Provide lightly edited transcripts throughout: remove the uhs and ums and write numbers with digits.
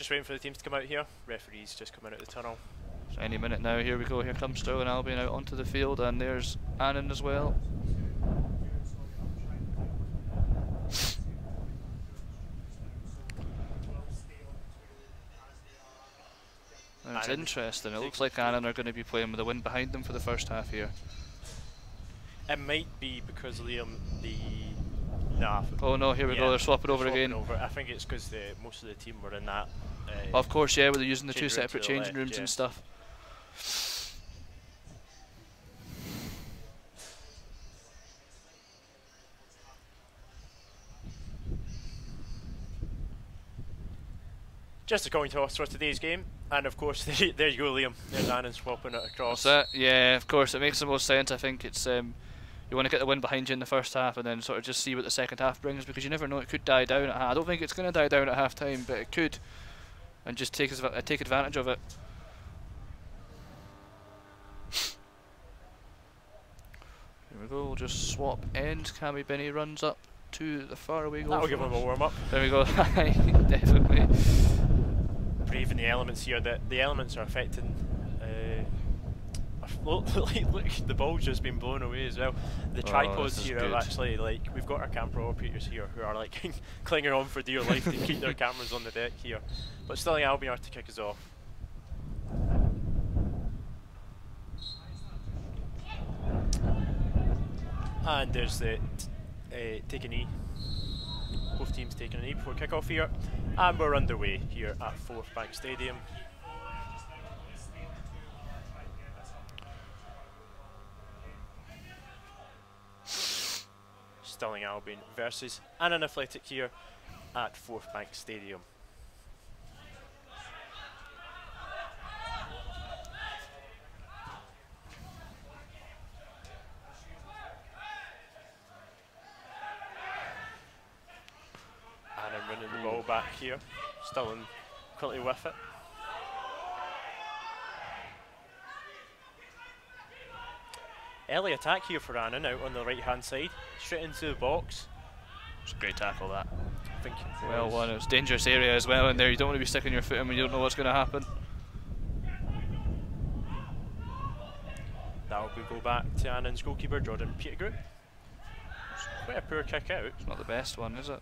Just waiting for the teams to come out here. Referees just coming out of the tunnel. So any minute now, here we go. Here comes Stirling Albion out onto the field, and there's Annan as well. And it's interesting. It looks like Annan are going to be playing with the wind behind them for the first half here. It might be because Liam Nah. Oh no, here we go, they're swapping over again. I think it's because most of the team were in that. Of course, yeah, they're using the two separate changing rooms and stuff. Just a coin toss for today's game, and of course, there you go, Liam. There's Annan swapping it across. That's it. Yeah, of course, it makes the most sense. I think it's you want to get the win behind you in the first half, and then sort of just see what the second half brings, because you never know, it could die down at half. I don't think it's going to die down at half time, but it could, and just take advantage of it. Here we go. We'll just swap ends. Cammy Binney runs up to the faraway goal. That'll give him a warm up. There we go. Definitely. Braving the elements here. The elements are affecting. Look, the ball's just been blown away as well. The tripods here are actually like, we've got our camera operators here who are like clinging on for dear life to keep their cameras on the deck here. But Stirling Albion are to kick us off. And there's the take a knee. Both teams taking a knee before kick-off here. And we're underway here at Forthbank Stadium. Stirling Albion versus Annan Athletic here at Forthbank Stadium. Annan winning the ball back here. Stirling quickly with it. Early attack here for Annan out on the right hand side, straight into the box. It's a great tackle, that. I think well one, it's a dangerous area as well in there. You don't want to be sticking your foot in when you don't know what's going to happen. That will go back to Annan's goalkeeper, Jordan Petergroup. It's quite a poor kick out. It's not the best one, is it?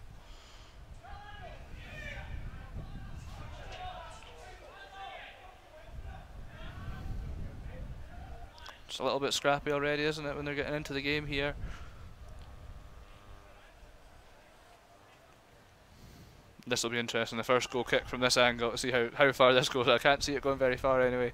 It's a little bit scrappy already, isn't it, when they're getting into the game here? This will be interesting, the first goal kick from this angle, to see how far this goes. I can't see it going very far anyway.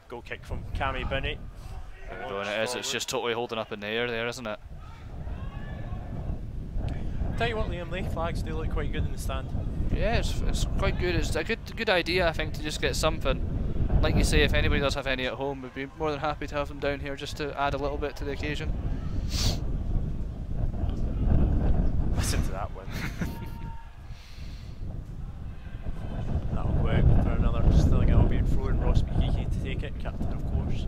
Goal kick from Cammy Binney. There we go, and it is. It's just totally holding up in the air there, isn't it? Tell you what, Liam, the flags do look quite good in the stand. Yeah, it's quite good. It's a good idea, I think, to just get something. Like you say, if anybody does have any at home, we'd be more than happy to have them down here just to add a little bit to the occasion. Listen to that one. That'll go out for another Stirling Albion throw in. Ross Bikiki to take it, captain of course.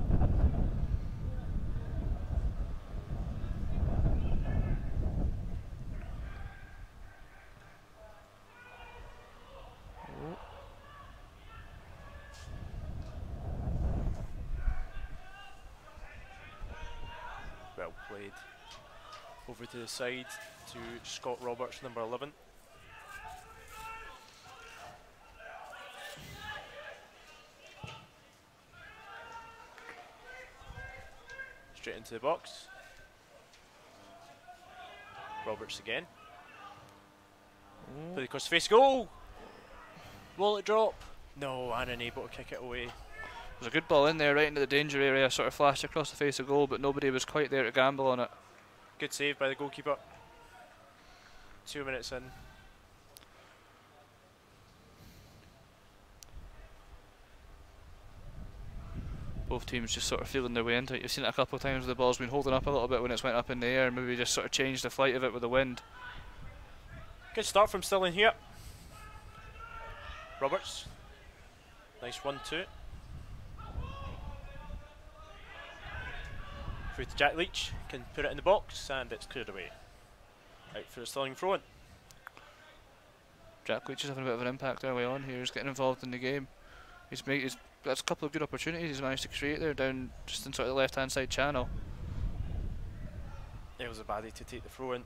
Well played. Over to the side to Scott Roberts, number 11. Straight into the box. Roberts again. Play across the face, goal! Will it drop? No, Annan able to kick it away. There's a good ball in there, right into the danger area, sort of flashed across the face of goal, but nobody was quite there to gamble on it. Good save by the goalkeeper. 2 minutes in. Both teams just sort of feeling their way into it. You've seen it a couple of times where the ball's been holding up a little bit when it's went up in the air, and maybe just sort of changed the flight of it with the wind. Good start from Stirling here. Roberts. Nice 1-2. Through to Jack Leach, can put it in the box, and it's cleared away. Out for the Stirling throw-in. Jack Leach is having a bit of an impact early on here. He's getting involved in the game. He's got a couple of good opportunities he's managed to create there down just in sort of the left-hand side channel. It was a baddie to take the throw-in.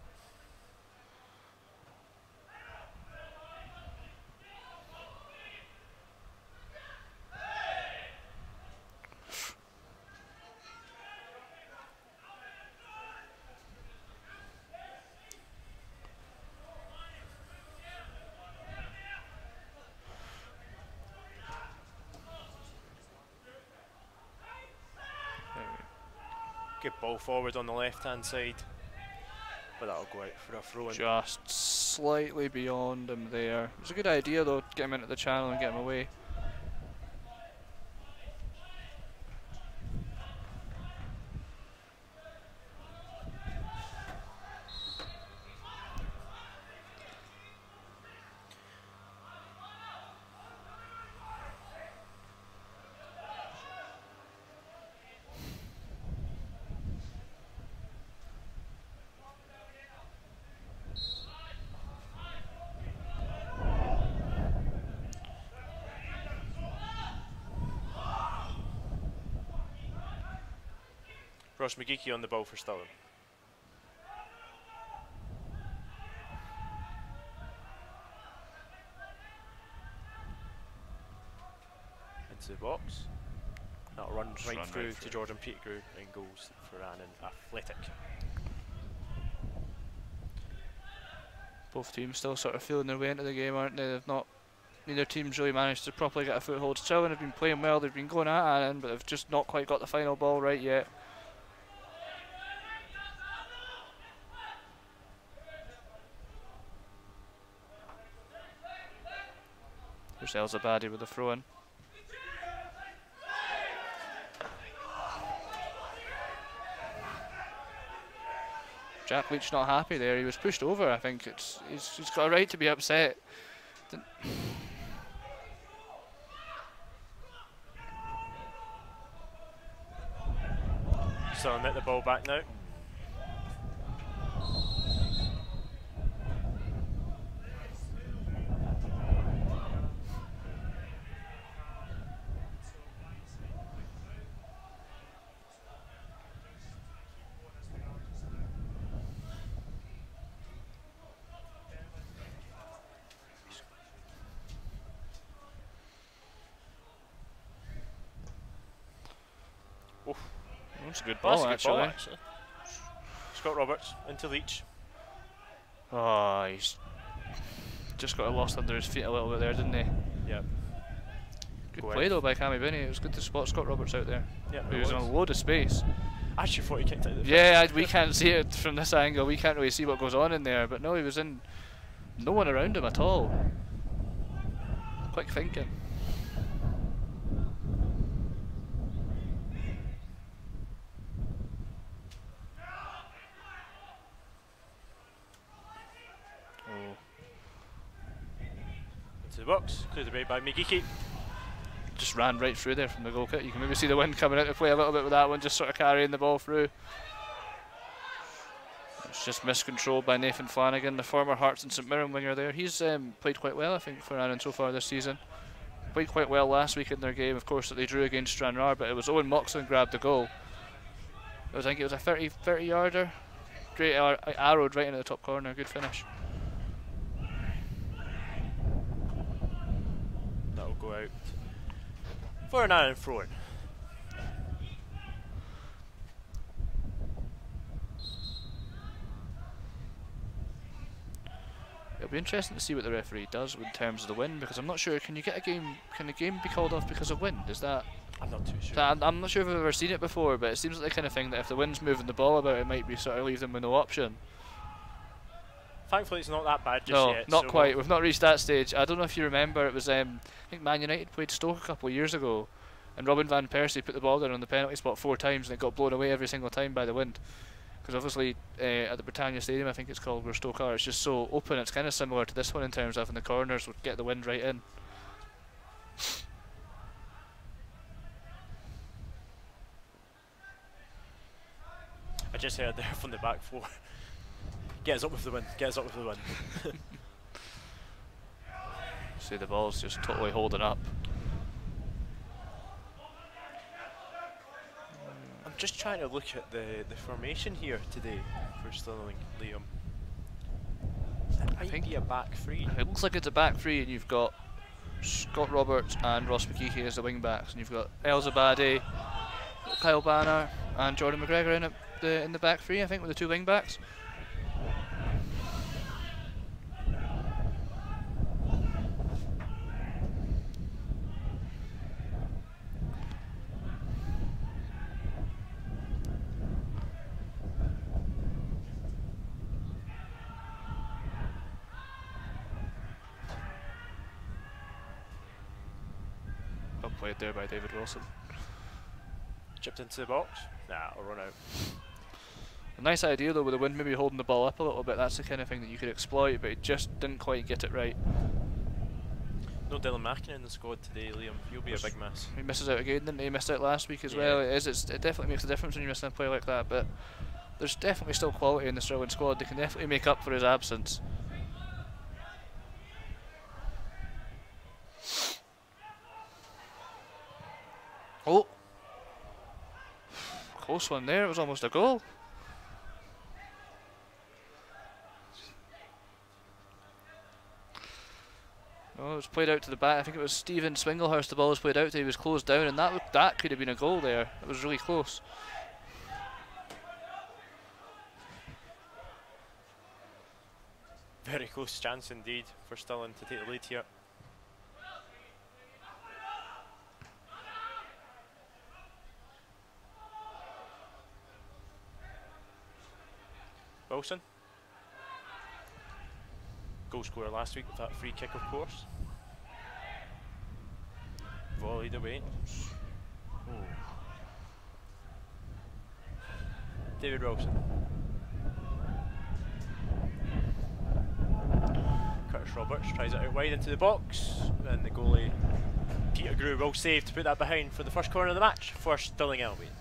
Good ball forward on the left hand side, but that'll go out for a throw in. Just slightly beyond him there. It was a good idea though, to get him into the channel and get him away. Ross McGeechy on the ball for Stirling. Into the box. That'll run right through to Jordan Pettigrew and goals for Annan Athletic. Both teams still sort of feeling their way into the game, aren't they? Neither team's really managed to properly get a foothold. Stirling have been playing well, they've been going at Annan, but they've just not quite got the final ball right yet. Here's Elzabadi with the throw in. Jack Leach not happy there. He was pushed over. I think he's got a right to be upset. Stirling get the ball back now. That's a good ball, actually. Scott Roberts into Leach. Oh, he's just got lost under his feet a little bit there, didn't he? Yep. Good play though by Cammy Binney. It was good to spot Scott Roberts out there. Yep, he was in a load of space. I actually thought he kicked out the we can't see it from this angle. We can't really see what goes on in there. But no, he was in no one around him at all. Quick thinking. Into the box, cleared away by McGeechy. Just ran right through there from the goal kick. You can maybe see the wind coming out to play a little bit with that one, just sort of carrying the ball through. It's just miscontrolled by Nathan Flanagan, the former Hearts and St Mirren winger there. He's played quite well, I think, for Annan so far this season. Played quite well last week in their game, of course, that they drew against Stranraer, but it was Owen Moxon grabbed the goal. I think it was a 30 yarder. Great arrowed right into the top corner, good finish. That'll go out for an Annan throw-in. It'll be interesting to see what the referee does in terms of the wind, because I'm not sure. Can a game be called off because of wind? Is that? I'm not too sure. I'm not sure if I've ever seen it before, but it seems like the kind of thing that if the wind's moving the ball about, it might be sort of leave them with no option. Thankfully, it's not that bad just yet. No, not quite. We've not reached that stage. I don't know if you remember. It was I think Man United played Stoke a couple of years ago, and Robin van Persie put the ball down on the penalty spot 4 times, and it got blown away every single time by the wind. Because obviously at the Britannia Stadium, I think it's called, where Stoke are, it's just so open. It's kind of similar to this one in terms of having the corners would get the wind right in. I just heard there from the back four. Get us up with the win. Get us up with the win. See, the ball's just totally holding up. I'm just trying to look at the formation here today for Stirling, Liam. It might be a back three. It looks like it's a back three, and you've got Scott Roberts and Ross McKeechee as the wing backs, and you've got El Zabadi, Kyle Banner, and Jordan McGregor in the back three, I think, with the two wing backs. Played there by David Wilson. Chipped into the box. Nah, it'll run out. A nice idea though with the wind maybe holding the ball up a little bit. That's the kind of thing that you could exploit, but it just didn't quite get it right. No Dylan Mackin in the squad today, Liam. You'll be a big miss. He misses out again, didn't he? He missed out last week as well. It definitely makes a difference when you're missing a play like that, but there's definitely still quality in the Stirling squad. They can definitely make up for his absence. Oh! Close one there, it was almost a goal. No, it was played out to the back. I think it was Stephen Swinglehurst the ball was played out to. He was closed down, and that could have been a goal there. It was really close. Very close chance indeed for Stirling to take the lead here. Wilson. Goal scorer last week with that free kick, of course. Volleyed away. Oh. David Wilson. Curtis Roberts tries it out wide into the box, and the goalie Peter Grew will save to put that behind for the first corner of the match for Stirling Albion.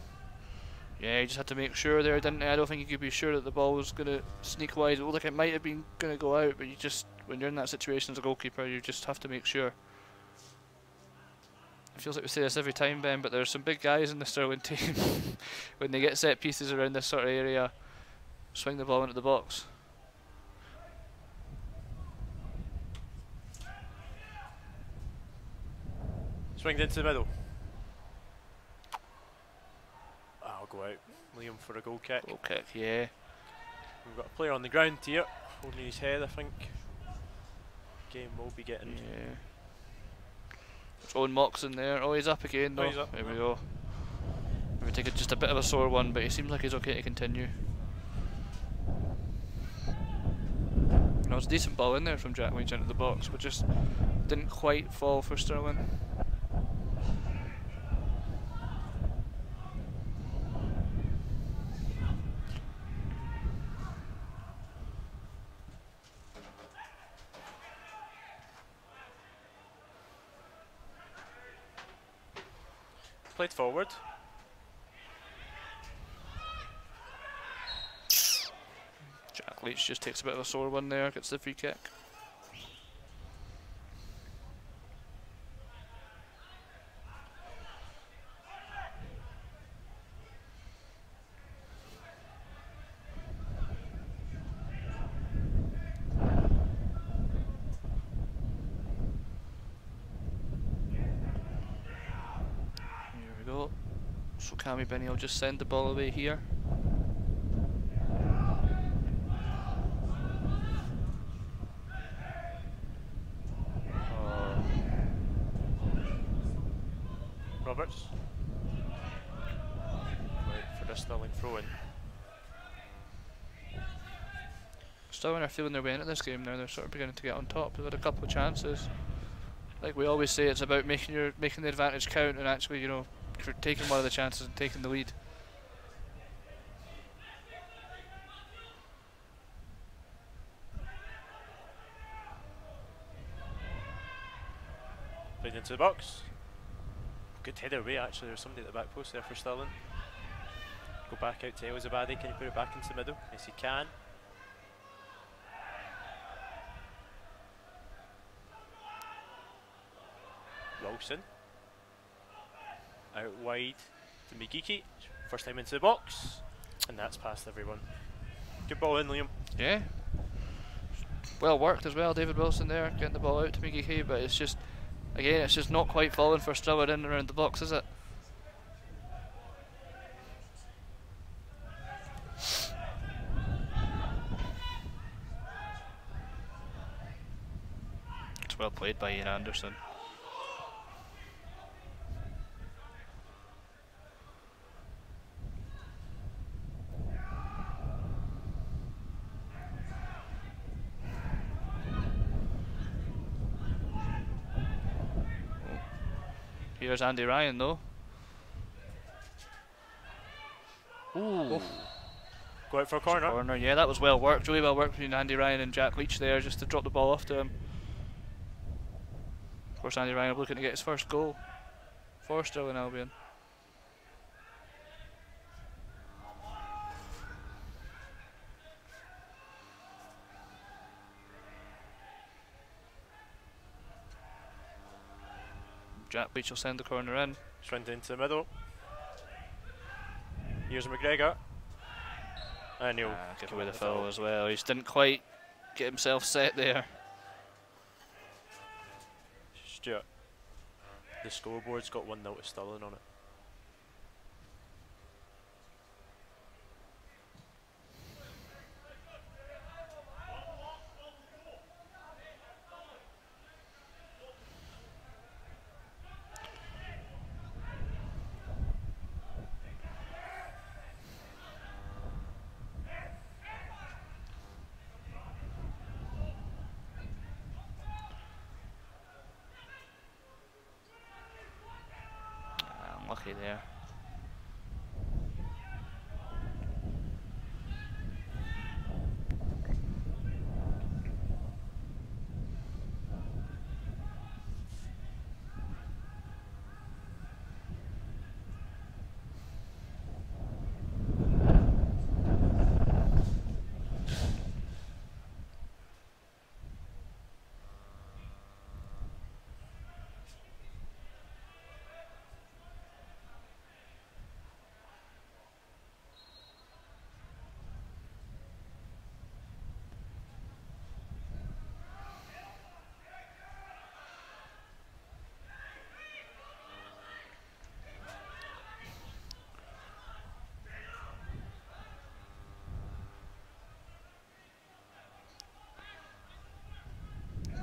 Yeah, he just had to make sure there, didn't he? I don't think he could be sure that the ball was going to sneak wide. It looked like it might have been going to go out, but you just, when you're in that situation as a goalkeeper, you just have to make sure. It feels like we say this every time, Ben, but there's some big guys in the Stirling team. When they get set pieces around this sort of area, swing the ball into the box. Swinged into the middle. Go out. Liam for a goal kick. Goal kick, yeah. We've got a player on the ground here, holding his head, I think. Game will be getting. Yeah. It's Owen Moxon there. Oh, he's up again though. Oh, he's up. There we go. Maybe take just a bit of a sore one, but he seems like he's okay to continue. It was a decent ball in there from Jack Leach into the box, but just didn't quite fall for Stirling. Played forward. Jack Leach just takes a bit of a sore one there, gets the free kick. So Cammy Benny will just send the ball away here. Roberts. Wait for the Stirling throw in. Stirling are feeling their way into this game now. They're sort of beginning to get on top. They've had a couple of chances. Like we always say, it's about making the advantage count, and actually, you know, for taking one of the chances and taking the lead. Played into the box. Good header away actually, there's somebody at the back post there for Stirling. Go back out to Elzabadi. Can you put it back into the middle? Yes, he can. Wilson. Out wide to Migiki. First time into the box. And that's past everyone. Good ball in, Liam. Yeah. Well worked as well, David Wilson there, getting the ball out to Migiki, but it's just, again, it's just not quite falling for Stirling in and around the box, is it? It's well played by Ian Anderson. Here's Andy Ryan though. Ooh. Go out for a corner. Corner, yeah, that was well worked. Really well worked between Andy Ryan and Jack Leach there, just to drop the ball off to him. Of course, Andy Ryan looking to get his first goal for Stirling Albion. Jack Leach will send the corner in. Sprint into the middle. Here's McGregor. And he'll give away the foul as well. He just didn't quite get himself set there. Stuart. The scoreboard's got 1-0 to Stirling on it. Lucky there.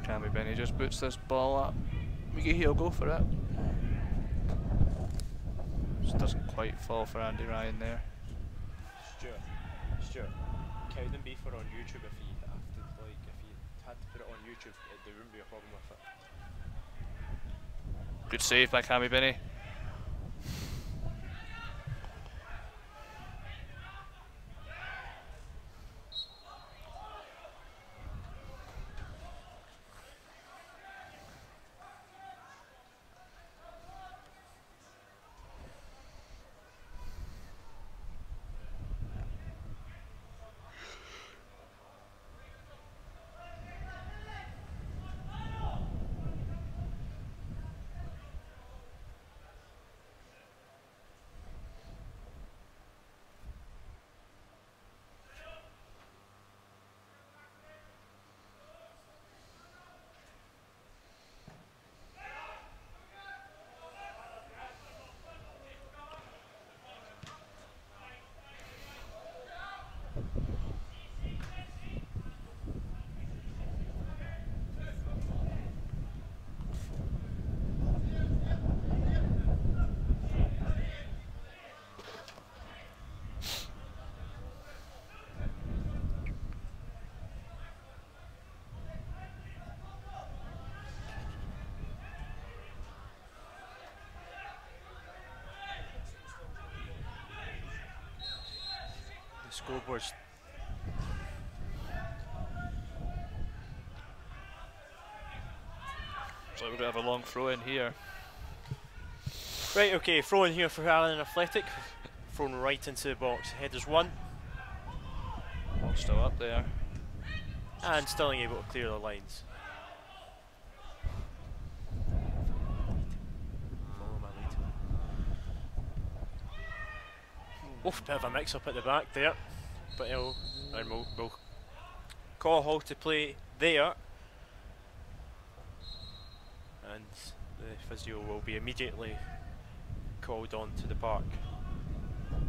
Cammy Benny just puts this ball up. McGehee will go for it. Just doesn't quite fall for Andy Ryan there. Stuart, Cowdenbeath on YouTube, if he had to put it on YouTube, there wouldn't be a problem with it. Good save by Cammy Benny. Scoreboard's so we're going to have a long throw in here. right, okay, throw in here for Annan Athletic. thrown right into the box. Headers one. Ball still up there. And Stirling able to clear the lines. Follow my lead. Oof, bit of a mix up at the back there. But we'll call a halt to play there. And the physio will be immediately called on to the park.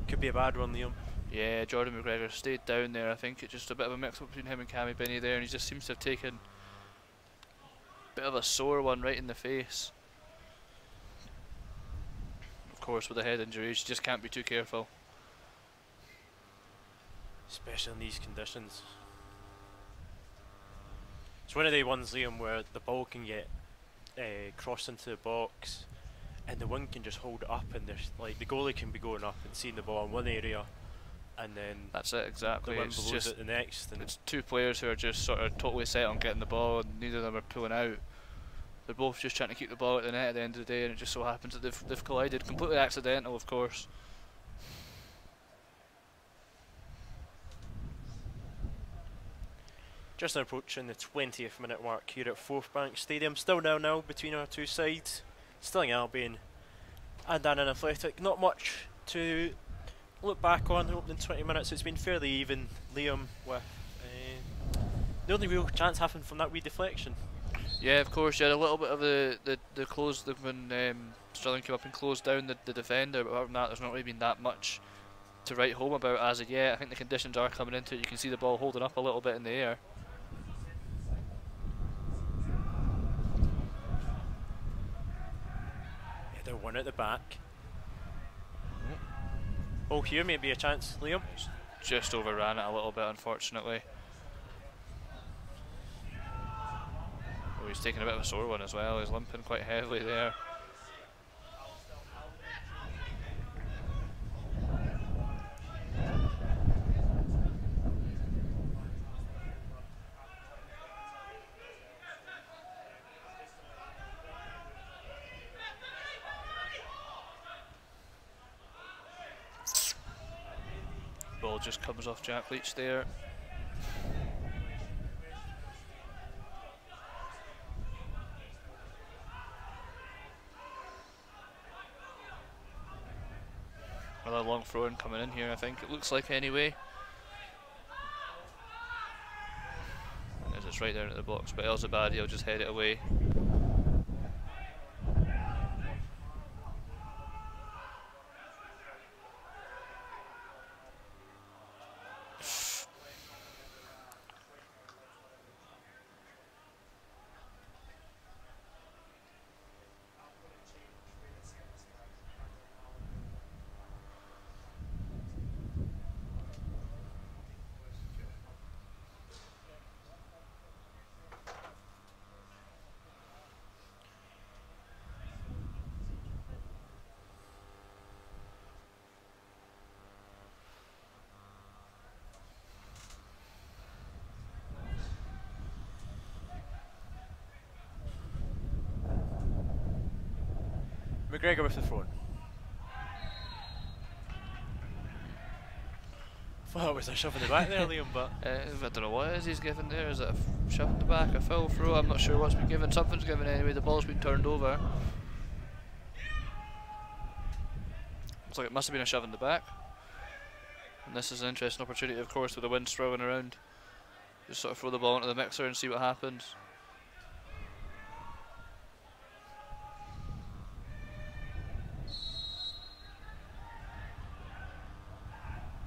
Could be a bad one, Liam. Yeah, Jordan McGregor stayed down there. I think it's just a bit of a mix up between him and Cammy Binney there, and he just seems to have taken a bit of a sore one right in the face. Of course, with a head injury, you just can't be too careful. Especially in these conditions. It's one of the ones, Liam, where the ball can get crossed into the box and the wing can just hold it up, and there's like the goalie can be going up and seeing the ball in one area, and then that's it exactly. The wind it's blows just it the next. And it's two players who are just sort of totally set on getting the ball, and neither of them are pulling out. They're both just trying to keep the ball at the net at the end of the day, and it just so happens that they've collided. Completely accidental, of course. Just approaching the 20th minute mark here at Forthbank Stadium. Still 0-0 between our two sides. Stirling Albion and Annan Athletic. Not much to look back on the opening 20 minutes. It's been fairly even, Liam, with the only real chance happened from that wee deflection. Yeah, of course, you had a little bit of the close when Stirling came up and closed down the defender, but apart from that, there's not really been that much to write home about as of yet. I think the conditions are coming into it. You can see the ball holding up a little bit in the air. They're one at the back. Oh, here may be a chance, Liam. Just overran it a little bit, unfortunately. Oh, he's taking a bit of a sore one as well. He's limping quite heavily there. Ball just comes off Jack Leach there. Another long throw in coming in here, I think it looks like anyway. And as it's right there at the box, but Elzabadi will just head it away. McGregor with the throw. Well, it was a shove in the back there, Liam, but I don't know what it is he's given there. Is it a shove in the back, a foul throw? I'm not sure what's been given. Something's given anyway. The ball's been turned over. Looks like it must have been a shove in the back. And this is an interesting opportunity, of course, with the wind swirling around. Just sort of throw the ball into the mixer and see what happens.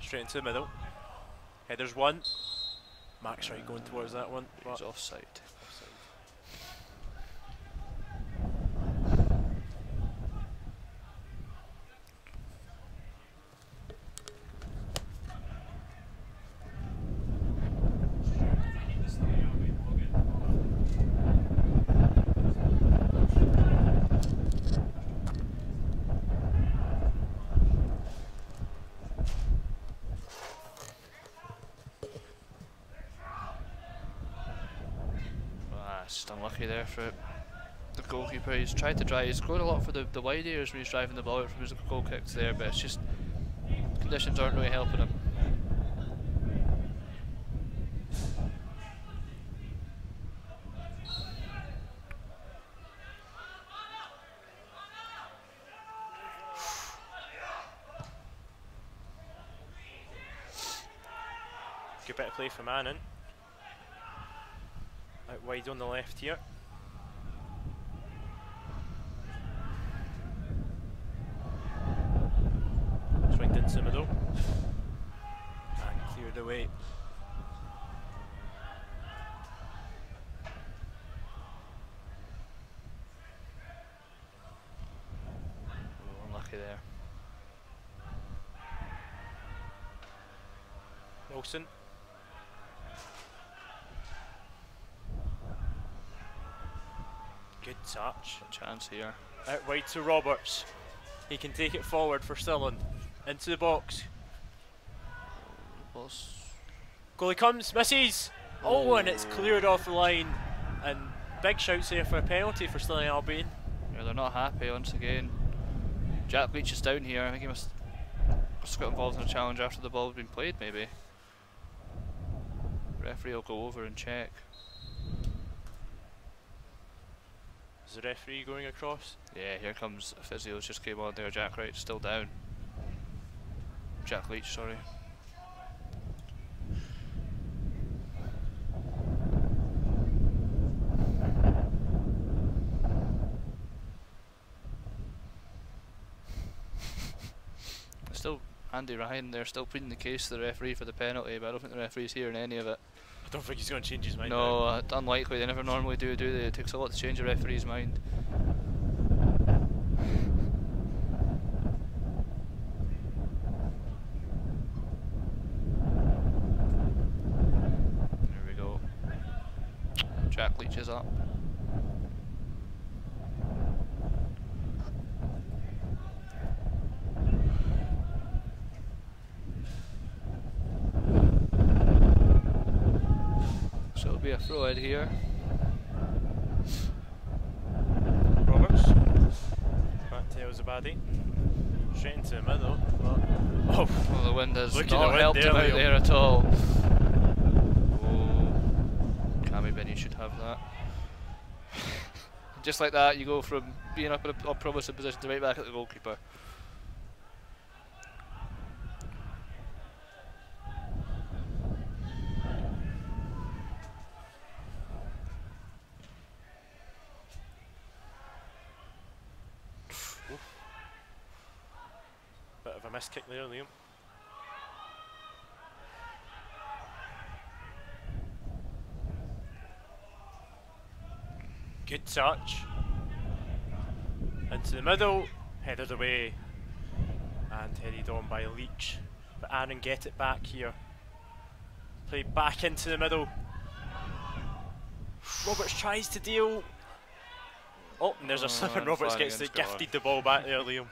straight into the middle. Headers one. Max right going towards that one. He's offside. Just unlucky there for the goalkeeper. He's tried to drive, he's going a lot for the wide areas when he's driving the ball out from his goal kicks there, but it's just conditions aren't really helping him. Good bit of play from Annan. Out wide on the left here. Swinged into the middle. And cleared away. Oh, unlucky there. Wilson. Good touch. Good chance here. Out wide to Roberts. He can take it forward for Stirling. Into the box. Goalie comes, misses! Oh, and it's cleared off the line. And big shouts there for a penalty for Stirling Albion. Yeah, they're not happy once again. Jack Leach is down here. I think he must have got involved in a challenge after the ball had been played, maybe. Referee will go over and check. Is the referee going across? Yeah, here comes Physio's just came on there. Jack Wright still down. Jack Leach, sorry. Still, Andy Ryan, they're still pleading the case to the referee for the penalty, but I don't think the referee's hearing any of it. I don't think he's going to change his mind. No, unlikely. They never normally do they? It takes a lot to change a referee's mind. There we go. Jack Leach is up. So it'll be a throw in here. Roberts. Back to Elzabadi. Straight into the middle. Oh, well, the wind has not helped him out there at all. Oh, Cammy Benny should have that. Just like that, you go from being up in a promising position to right back at the goalkeeper. bit of a missed kick there, Liam. Good touch. Into the middle, headed away, and headed on by Leach. But Annan get it back here. Played back into the middle. Roberts tries to deal. Oh, and there's a slip, and Roberts gets gifted the ball back there, Liam.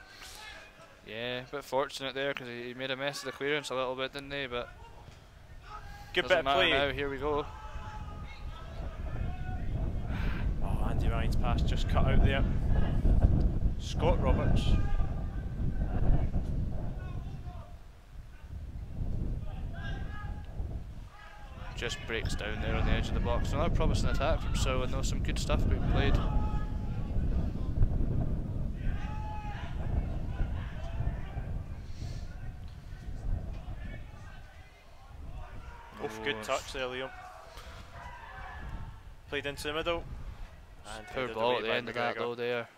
Yeah, a bit fortunate there because he made a mess of the clearance a little bit, didn't he? But good bit of play. Now, here we go. Oh, Andy Ryan's pass just cut out there. Scott Roberts. Just breaks down there on the edge of the box. Another promising attack from Stirling, though. Some good stuff being played. Oof, good touch there, Liam. Played into the middle. And poor ball at the end of that, though, there.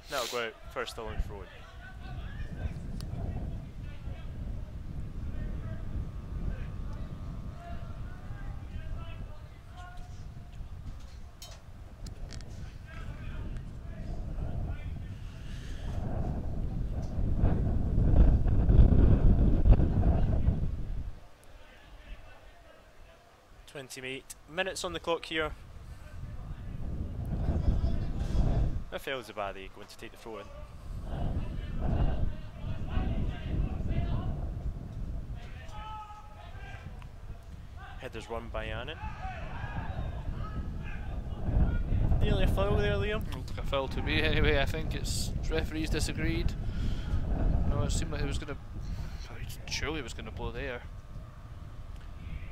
That'll go out first Stirling throw in. Minutes on the clock here. If Elzabadi going to take the throw in. Headers won by Annan. Nearly a foul there, Liam. Looked like a foul to me anyway. I think it's referees disagreed. No, it seemed like he was going to. Surely he was going to blow there.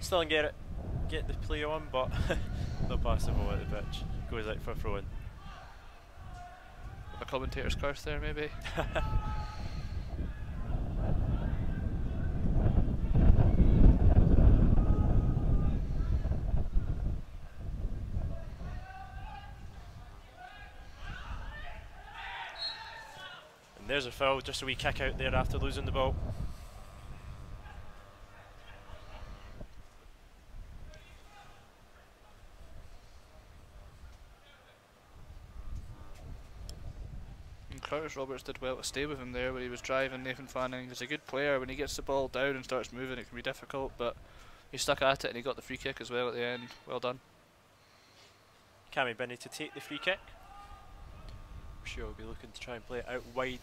Still and get the play on, but they'll pass the ball at the pitch. Goes out for a throw in. A commentator's curse there, maybe. And there's a foul, just a wee kick out there after losing the ball. Curtis Roberts did well to stay with him there when he was driving Nathan Fanning. He's a good player. When he gets the ball down and starts moving, it can be difficult, but he stuck at it and he got the free kick as well at the end. Well done. Cammy Binney to take the free kick. I'm sure he'll be looking to try and play it out wide.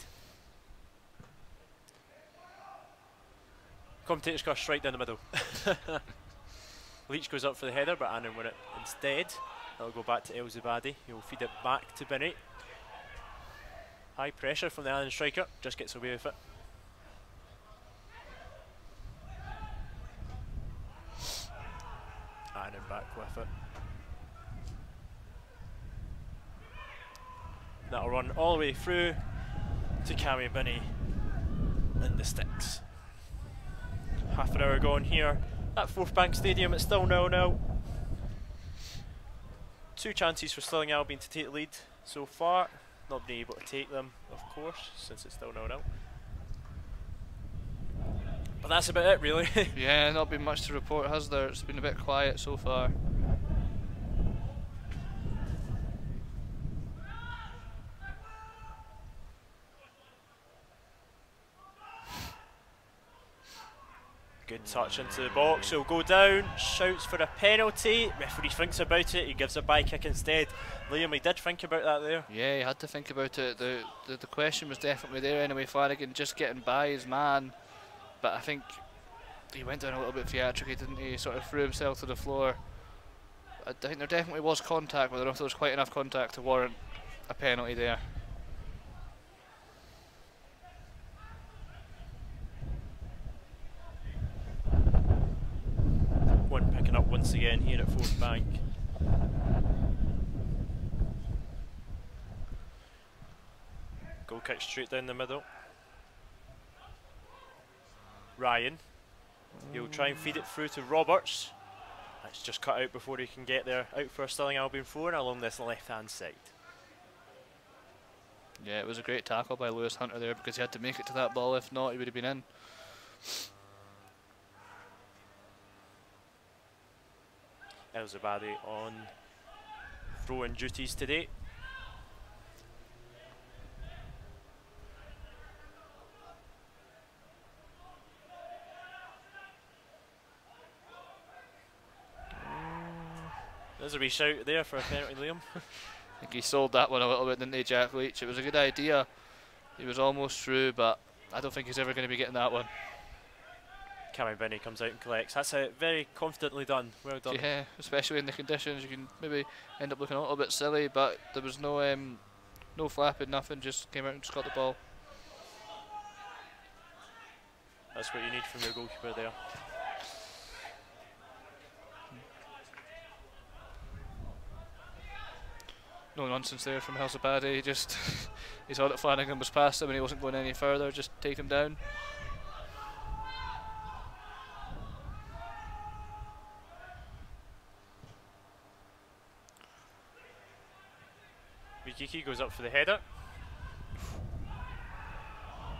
Commentator's curse right down the middle. Leach goes up for the header, but Annan win it instead. It'll go back to El Zubadi. He'll feed it back to Binney. High pressure from the Annan striker, just gets away with it. Annan back with it. That'll run all the way through to Cammy Binney and the sticks. Half an hour gone here at Forthbank Stadium. It's still 0-0. 2 chances for Stirling Albion to take the lead so far. Not been able to take them, of course, since it's still 0-0. But that's about it, really. Yeah, not been much to report, has there? It's been a bit quiet so far. Good touch into the box, he'll go down, shouts for a penalty, referee thinks about it, he gives a by kick instead. Liam, he did think about that there. Yeah, he had to think about it. The question was definitely there anyway, Flanagan just getting by his man, but I think he went down a little bit theatrically, didn't he? He sort of threw himself to the floor. I think there definitely was contact, but I don't know if there was quite enough contact to warrant a penalty there. One picking up once again here at Forthbank. Goal kick straight down the middle. Ryan. He'll try and feed it through to Roberts. It's just cut out before he can get there. Out for a Stirling Albion throw-in along this left-hand side. Yeah, it was a great tackle by Lewis Hunter there because he had to make it to that ball. If not, he would have been in. El Zubadi on throw-in duties today. There's a wee shout there for a penalty, Liam. I think he sold that one a little bit, didn't he, Jack Leach? It was a good idea. He was almost through, but I don't think he's ever going to be getting that one. Cammy Binney comes out and collects. That's very confidently done. Well done. Yeah, especially in the conditions. You can maybe end up looking a little bit silly, but there was no no flapping, nothing. Just came out and just got the ball. That's what you need from your goalkeeper there. No nonsense there from Helsabadi. He just he saw that Flanagan was past him and he wasn't going any further. Just take him down. Mikiki goes up for the header.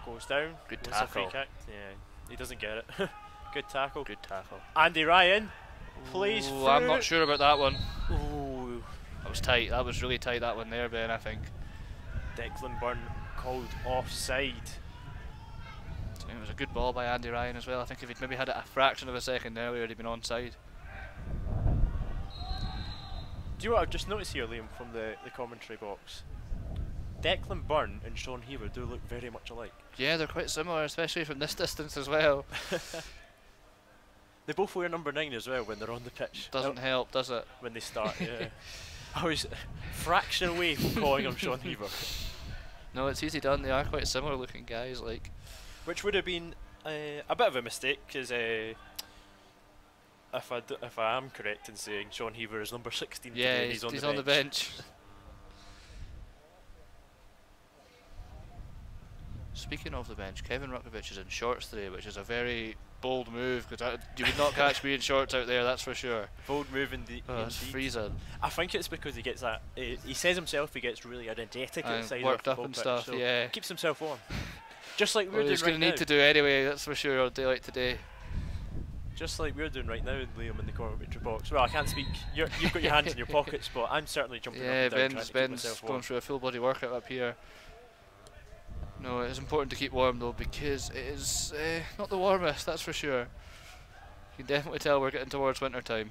Goes down. Good tackle. A free kick. Yeah, he doesn't get it. Good tackle. Good tackle. Andy Ryan plays through. I'm not sure about that one. Ooh. That was tight. That was really tight, that one there, Ben, I think. Declan Byrne called offside. It was a good ball by Andy Ryan as well. I think if he'd maybe had it a fraction of a second earlier, he'd been onside. Do you know what I've just noticed here, Liam, from the commentary box? Declan Byrne and Sean Heaver do look very much alike. Yeah, they're quite similar, especially from this distance as well. They both wear number 9 as well when they're on the pitch. Doesn't help, does it? When they start, yeah. I was a fraction away from calling him Sean Heaver. No, it's easy done. They are quite similar looking guys, like. Which would have been a bit of a mistake, because if I am correct in saying Sean Heaver is number 16 yeah, today, he's on the bench. Speaking of the bench, Kevin Rukovic is in shorts today, which is a very bold move, because you would not catch me in shorts out there, that's for sure. Bold move indeed. It's freezing. I think it's because he gets that. He says himself he gets really energetic outside, worked up and stuff. So yeah, keeps himself warm. Just like we're doing right now. He's going to need to do anyway. That's for sure on a day like today. Just like we're doing right now, Liam, in the commentary box. Well, I can't speak. You've got your hands in your pockets, but I'm certainly jumping up and down trying to keep myself warm. Going through a full body workout up here. No, it's important to keep warm though, because it is not the warmest, that's for sure. You can definitely tell we're getting towards winter time.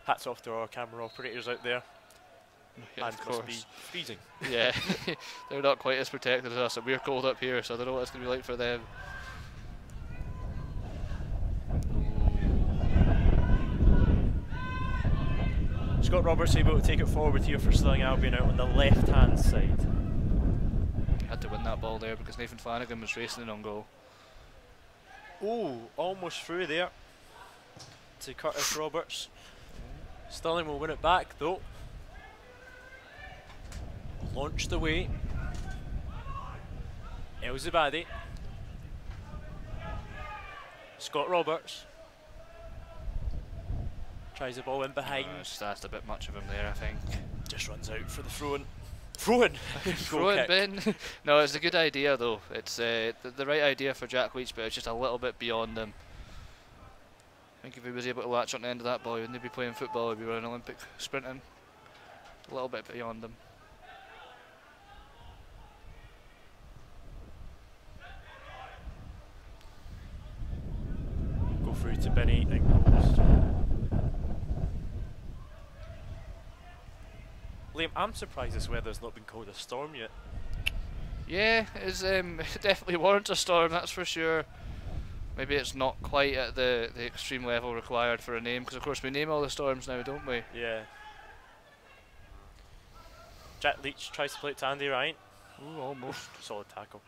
Hats off to our camera operators out there. Yeah, and of course. Must be freezing. Yeah, they're not quite as protected as us, and we're cold up here, so I don't know what it's going to be like for them. Scott Roberts able to take it forward here for Stirling Albion out on the left-hand side. Had to win that ball there because Nathan Flanagan was racing in on goal. Oh, almost through there to Curtis Roberts. Stirling will win it back though. Launched away. Elzabadi. Scott Roberts. Tries the ball in behind. That's a bit much of him there, I think. Just runs out for the throw-in. Throw-in! Throw-in, Ben! No, it's a good idea though. It's the right idea for Jack Leach, but it's just a little bit beyond him. I think if he was able to latch on the end of that ball, he wouldn't be playing football, he'd be running Olympic sprinting. A little bit beyond him. Go through to Benny and goes. Liam, I'm surprised this weather's not been called a storm yet. Yeah, it definitely warrants a storm, that's for sure. Maybe it's not quite at the extreme level required for a name, because of course we name all the storms now, don't we? Yeah. Jack Leach tries to play it to Andy Ryan. Ooh, almost. Solid tackle.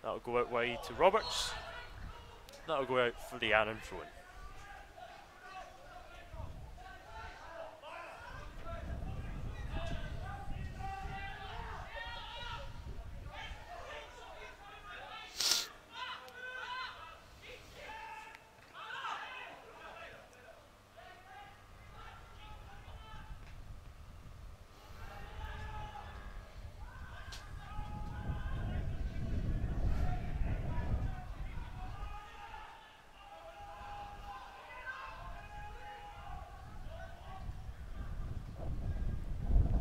That'll go out wide to Roberts. That'll go out for the Annan throw-in.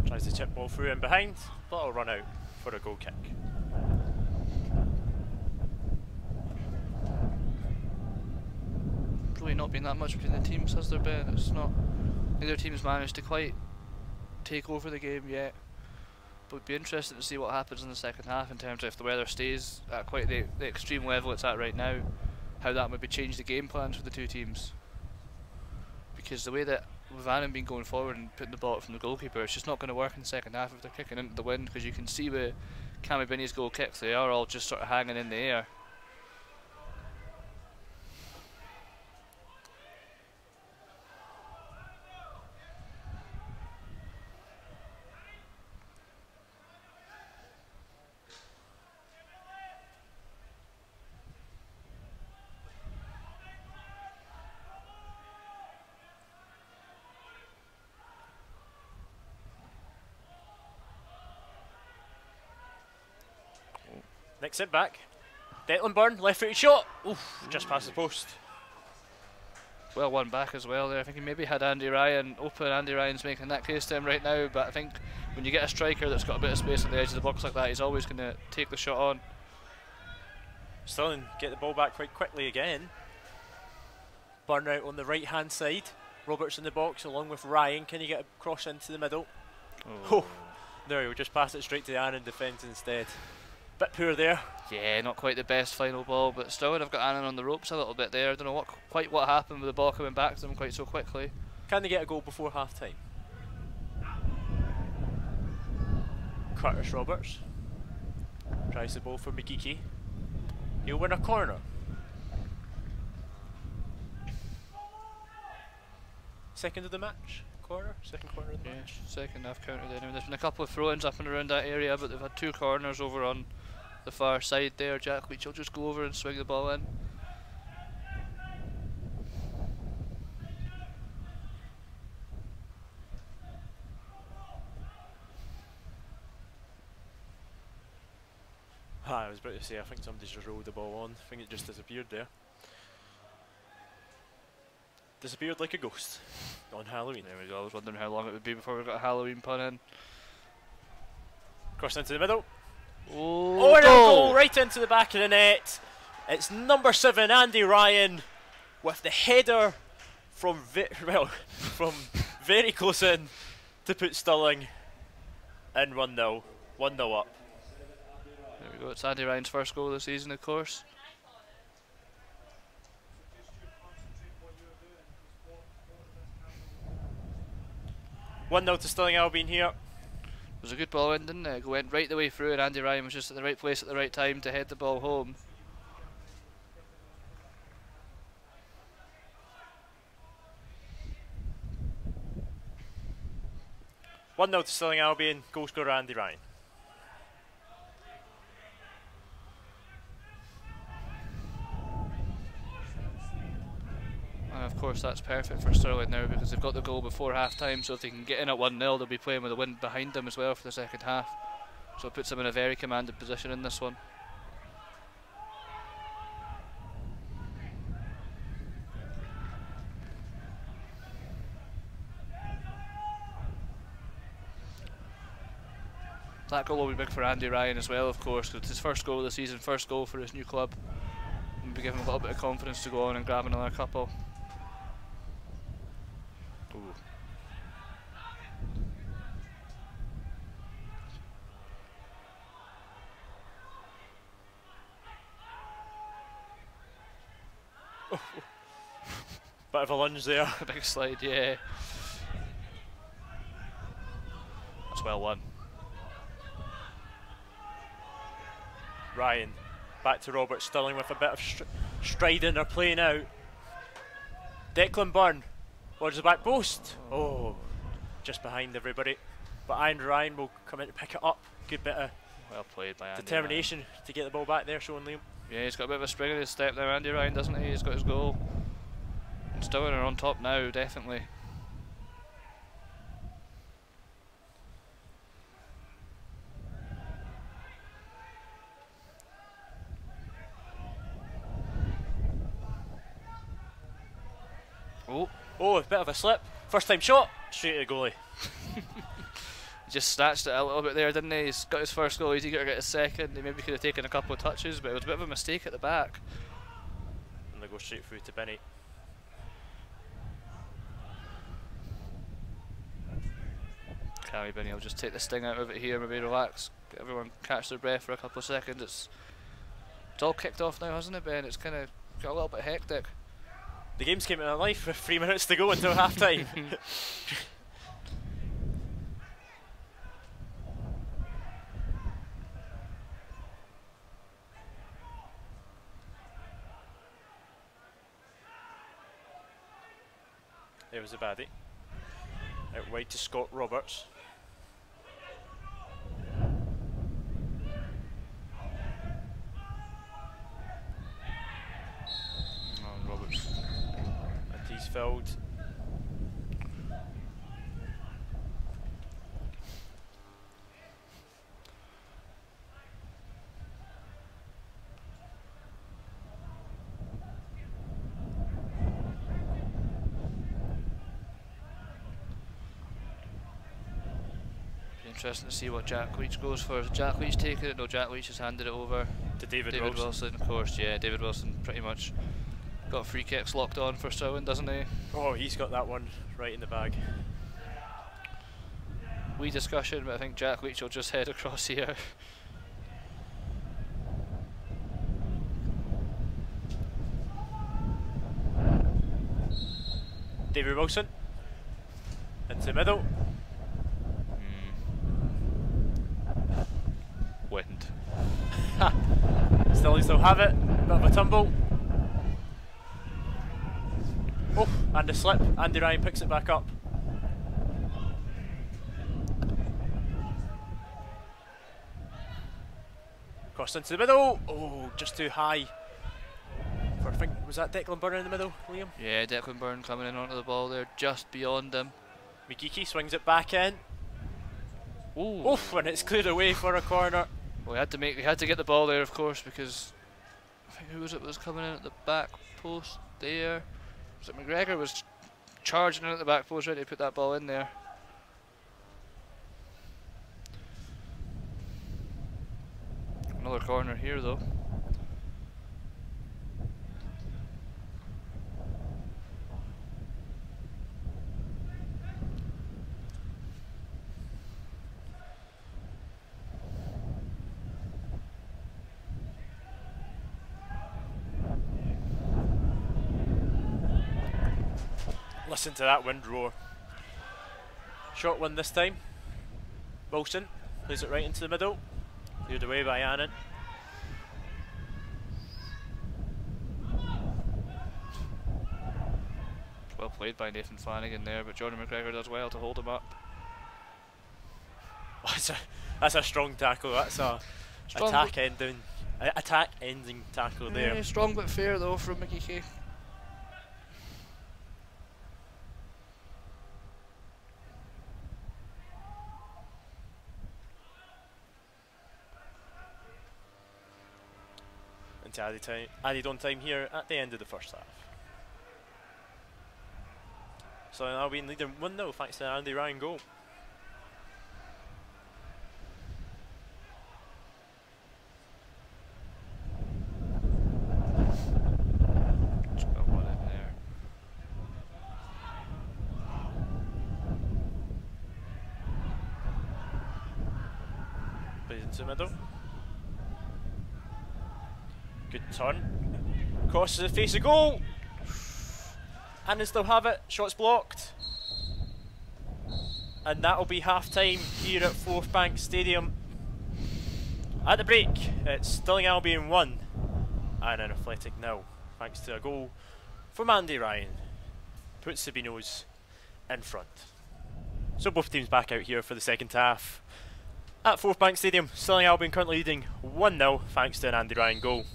Tries the chip ball through and behind, but it'll run out for a goal kick. Really not been that much between the teams, has there been? It's not. Neither team's managed to quite take over the game yet. But it'd be interesting to see what happens in the second half in terms of if the weather stays at quite the extreme level it's at right now, how that maybe change the game plans for the two teams. Because the way that with Annan been going forward and putting the ball up from the goalkeeper, it's just not going to work in the second half if they're kicking into the wind, because you can see with Cammy Binney's goal kicks, they are all just sort of hanging in the air. Next it back. Declan Byrne, left footed shot. Oof, just past the post. Well won back as well there. I think he maybe had Andy Ryan open. Andy Ryan's making that case to him right now, but I think when you get a striker that's got a bit of space on the edge of the box like that, he's always going to take the shot on. Stirling get the ball back quite quickly again. Byrne out on the right hand side. Roberts in the box along with Ryan. Can you get a cross into the middle? Oh, no, he'll just pass it straight to the Annan defence instead. Bit poor there. Yeah, not quite the best final ball, but still, I've got Annan on the ropes a little bit there. I don't know quite what happened with the ball coming back to them quite so quickly. Can they get a goal before half time? Curtis Roberts tries the ball for McGeeky. He'll win a corner. Second of the match? Second corner of the match? Second half counted anyway. There's been a couple of throw-ins up and around that area, but they've had 2 corners over on the far side there. Jack Leach will just go over and swing the ball in. I was about to say, I think somebody's just rolled the ball on. I think it just disappeared there. Disappeared like a ghost on Halloween. There we go. I was wondering how long it would be before we got a Halloween pun in. Cross into the middle. Oh, and a goal right into the back of the net. It's number 7, Andy Ryan, with the header from very close in to put Stirling in 1-0. 1-0 up. There we go. It's Andy Ryan's first goal of the season, of course. One 0 to Stirling Albion here. It was a good ball in, didn't it? It went right the way through, and Andy Ryan was just at the right place at the right time to head the ball home. One 0 to Stirling Albion. Goal scorer Andy Ryan. And of course that's perfect for Stirling now because they've got the goal before half time, so if they can get in at 1-0 they'll be playing with the wind behind them as well for the second half. So it puts them in a very commanded position in this one. That goal will be big for Andy Ryan as well, of course, because it's his first goal of the season, first goal for his new club. And be giving him a little bit of confidence to go on and grab another couple. Ooh. Bit of a lunge there. A big slide, yeah. That's well won. Ryan back to Robert. Stirling with a bit of stride in their play now. Declan Byrne towards the back post. Oh, just behind everybody. But Andy Ryan will come in to pick it up. Good bit of well played by Andy determination Ryan to get the ball back there, showing Liam. Yeah, he's got a bit of a spring in his step now, Andy Ryan, doesn't he? He's got his goal. And Stirling are on top now, definitely. Oh, a bit of a slip. First time shot, straight to the goalie. He just snatched it a little bit there, didn't he? He's got his first goal, he's eager to get his second. He maybe could have taken a couple of touches, but it was a bit of a mistake at the back. And they go straight through to Benny. Cammy Benny will just take the sting out of it here, maybe relax, get everyone catch their breath for a couple of seconds. It's all kicked off now, hasn't it, Ben? It's kind of got a little bit hectic. The game's came to life with 3 minutes to go until half time. There was a baddie. Out wide to Scott Roberts. Roberts. And he's filled. Interesting to see what Jack Leach goes for. Is Jack Leach taking it? No, Jack Leach has handed it over To David Wilson, of course. Yeah, David Wilson pretty much got free kicks locked on for Stirling, doesn't he? Oh, he's got that one right in the bag. Wee discussion, but I think Jack Leach will just head across here. David Wilson. Into the middle. Wind. Stirling still have it. Bit of a tumble. Oh, and a slip. Andy Ryan picks it back up. Cross into the middle. Oh, just too high. For, I think, was that Declan Byrne in the middle, Liam? Yeah, Declan Byrne coming in onto the ball there, just beyond him. McGeechy swings it back in. Ooh. Oof, and it's cleared away for a corner. Well, we had to get the ball there, of course, because I think who was coming in at the back post there? Was it McGregor was charging in at the back post, ready to put that ball in there. Another corner here, though. Listen to that wind roar. Short one this time. Wilson plays it right into the middle. Cleared away by Annan. Well played by Nathan Flanagan there, but Jordan McGregor does well to hold him up. That's a strong tackle. That's a attack ending tackle there. Strong but fair though from McGeechy. Added on time here at the end of the first half. So now being leading 1-0 thanks to an Andy Ryan goal. Just got one in there. Plays into the middle. Good turn. Crosses the face of goal. And they still have it. Shots blocked. And that'll be half time here at Forthbank Stadium. At the break, it's Stirling Albion 1 and Annan Athletic 0. Thanks to a goal from Andy Ryan. Puts the Beanos in front. So both teams back out here for the second half. At Forthbank Stadium, Stirling Albion currently leading 1-0 thanks to an Andy Ryan goal.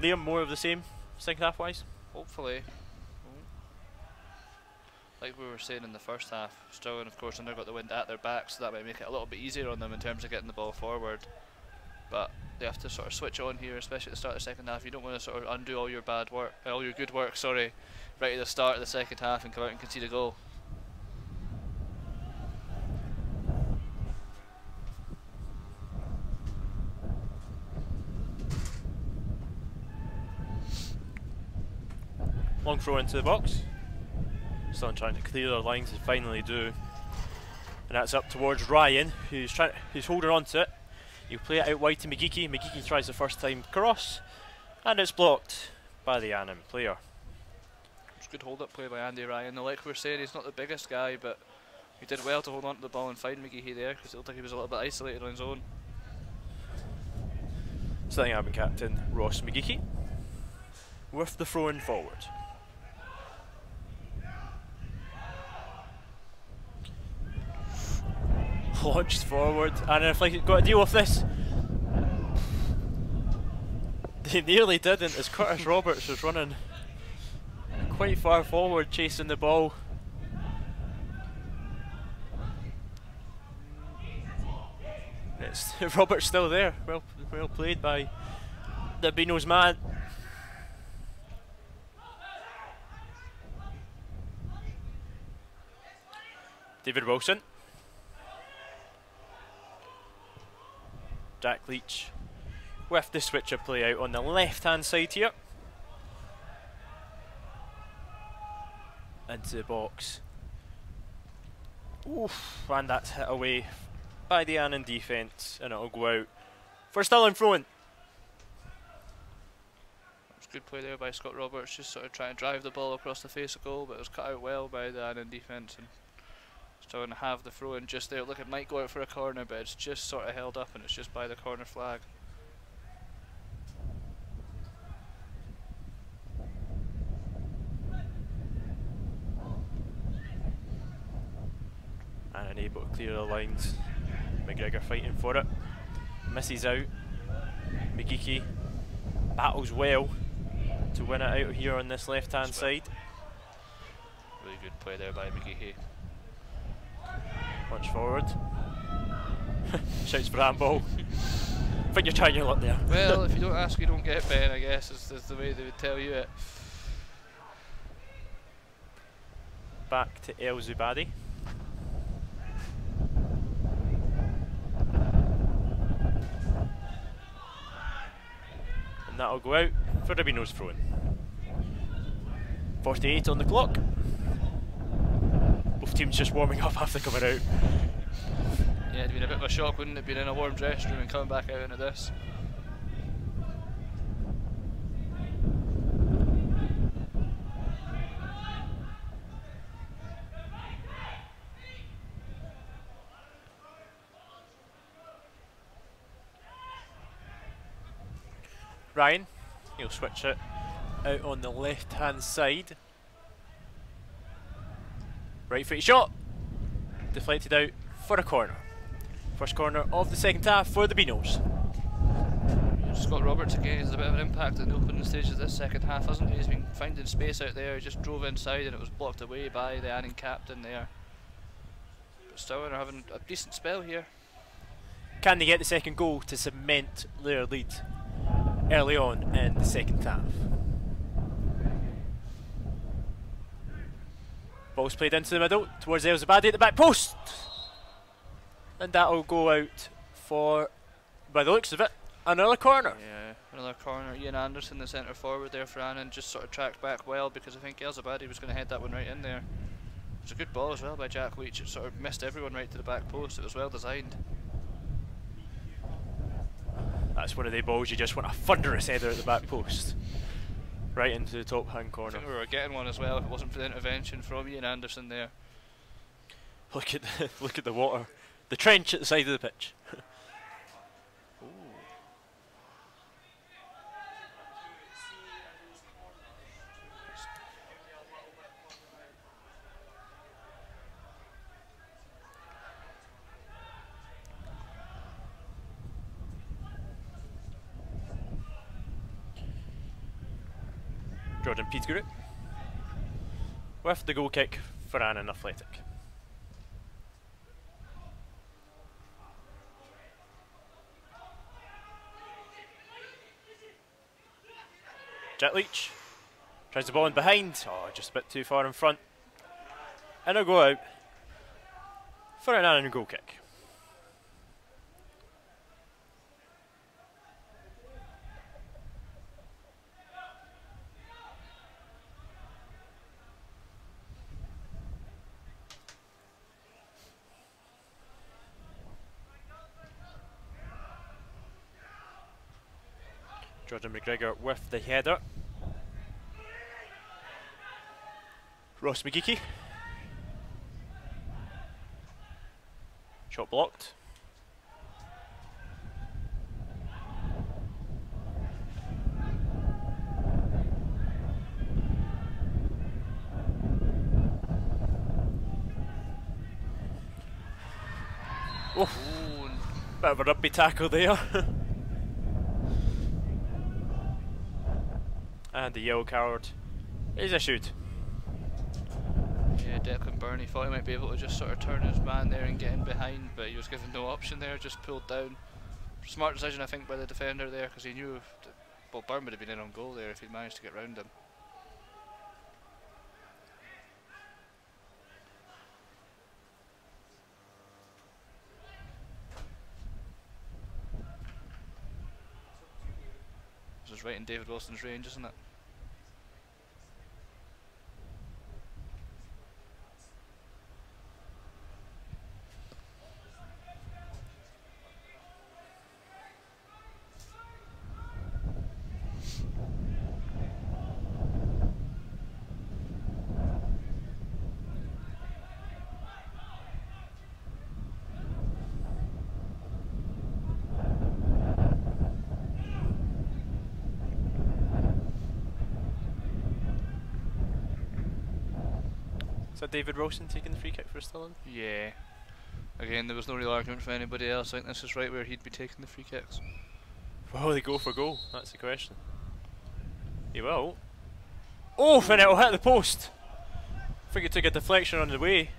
Liam, more of the same, second half wise? Hopefully. Like we were saying in the first half, Stirling of course have now got the wind at their back, so that might make it a little bit easier on them in terms of getting the ball forward. But they have to sort of switch on here, especially at the start of the second half. You don't want to sort of undo all your good work, sorry, right at the start of the second half and come out and concede a goal. Long throw into the box. Still trying to clear their lines, they finally do. And that's up towards Ryan, who's holding on to it. He'll play it out wide to McGeechy. McGeechy tries the first time cross, and it's blocked by the Annan player. It's a good hold-up play by Andy Ryan. Like we were saying, he's not the biggest guy, but he did well to hold on to the ball and find McGeechy there, because it looked like he was a little bit isolated on his own. Stirling Albion captain Ross McGeechy with the throw-in forward. Launched forward, and if like got to deal with this, they nearly didn't as Curtis Roberts was running quite far forward chasing the ball. It's Roberts still there, well played by the Beanos man. David Wilson. Jack Leach with the switcher play out on the left hand side here. Into the box. Oof, and that's hit away by the Annan defence, and it'll go out for Stirling throw-in. Good play there by Scott Roberts, just sort of trying to drive the ball across the face of goal, but it was cut out well by the Annan defence and still going to have the throw in just there. Look, it might go out for a corner, but it's just sort of held up and it's just by the corner flag. And unable to clear the lines. McGregor fighting for it. Misses out. McGeechy battles well to win it out here on this left hand side. Really good play there by McGeechy. Punch forward. Shouts for handball. I think you're trying your luck there. Well, if you don't ask, you don't get, Ben, I guess, is the way they would tell you it. Back to El Zubadi. And that'll go out for Rubino's throw in. 48 on the clock. Both teams just warming up after coming out. Yeah, it'd been a bit of a shock, wouldn't it, being in a warm dressing room and coming back out into this. Ryan, he'll switch it out on the left hand side. Right footed shot, deflected out for a corner. First corner of the second half for the Beanos. Scott Roberts again has a bit of an impact in the opening stage of this second half, hasn't he? He's been finding space out there, he just drove inside and it was blocked away by the Annan captain there. But still, they're having a decent spell here. Can they get the second goal to cement their lead early on in the second half? Ball's played into the middle towards El Zubadi at the back post, and that'll go out for, by the looks of it, another corner. Yeah, another corner. Ian Anderson, the centre forward there for Annan, just sort of tracked back well because I think El Zubadi was going to head that one right in there. It was a good ball as well by Jack Leach. It sort of missed everyone right to the back post. It was well designed. That's one of the balls you just want a thunderous header at the back post. Right into the top hand corner. I think we were getting one as well if it wasn't for the intervention from Ian Anderson there. Look at the water. The trench at the side of the pitch. Jordan Petersgroup with the goal kick for Annan Athletic. Jack Leach tries the ball in behind, just a bit too far in front, and it'll go out for an Annan goal kick. Jordan McGregor with the header. Ross McGeechy. Shot blocked. Oh, bit of a rugby tackle there. And the yellow card is issued. Yeah, Declan Byrne, he thought he might be able to just sort of turn his man there and get in behind, but he was given no option there, just pulled down. Smart decision, I think, by the defender there, because he knew, well, Byrne would have been in on goal there if he'd managed to get round him. This is right in David Wilson's range, isn't it? Is that David Wilson taking the free kick for Stirling? Yeah. Again, there was no real argument for anybody else. I think this is right where he'd be taking the free kicks. Will they go for goal? That's the question. He will. Oh, and it'll hit the post. I think he took a deflection on the way.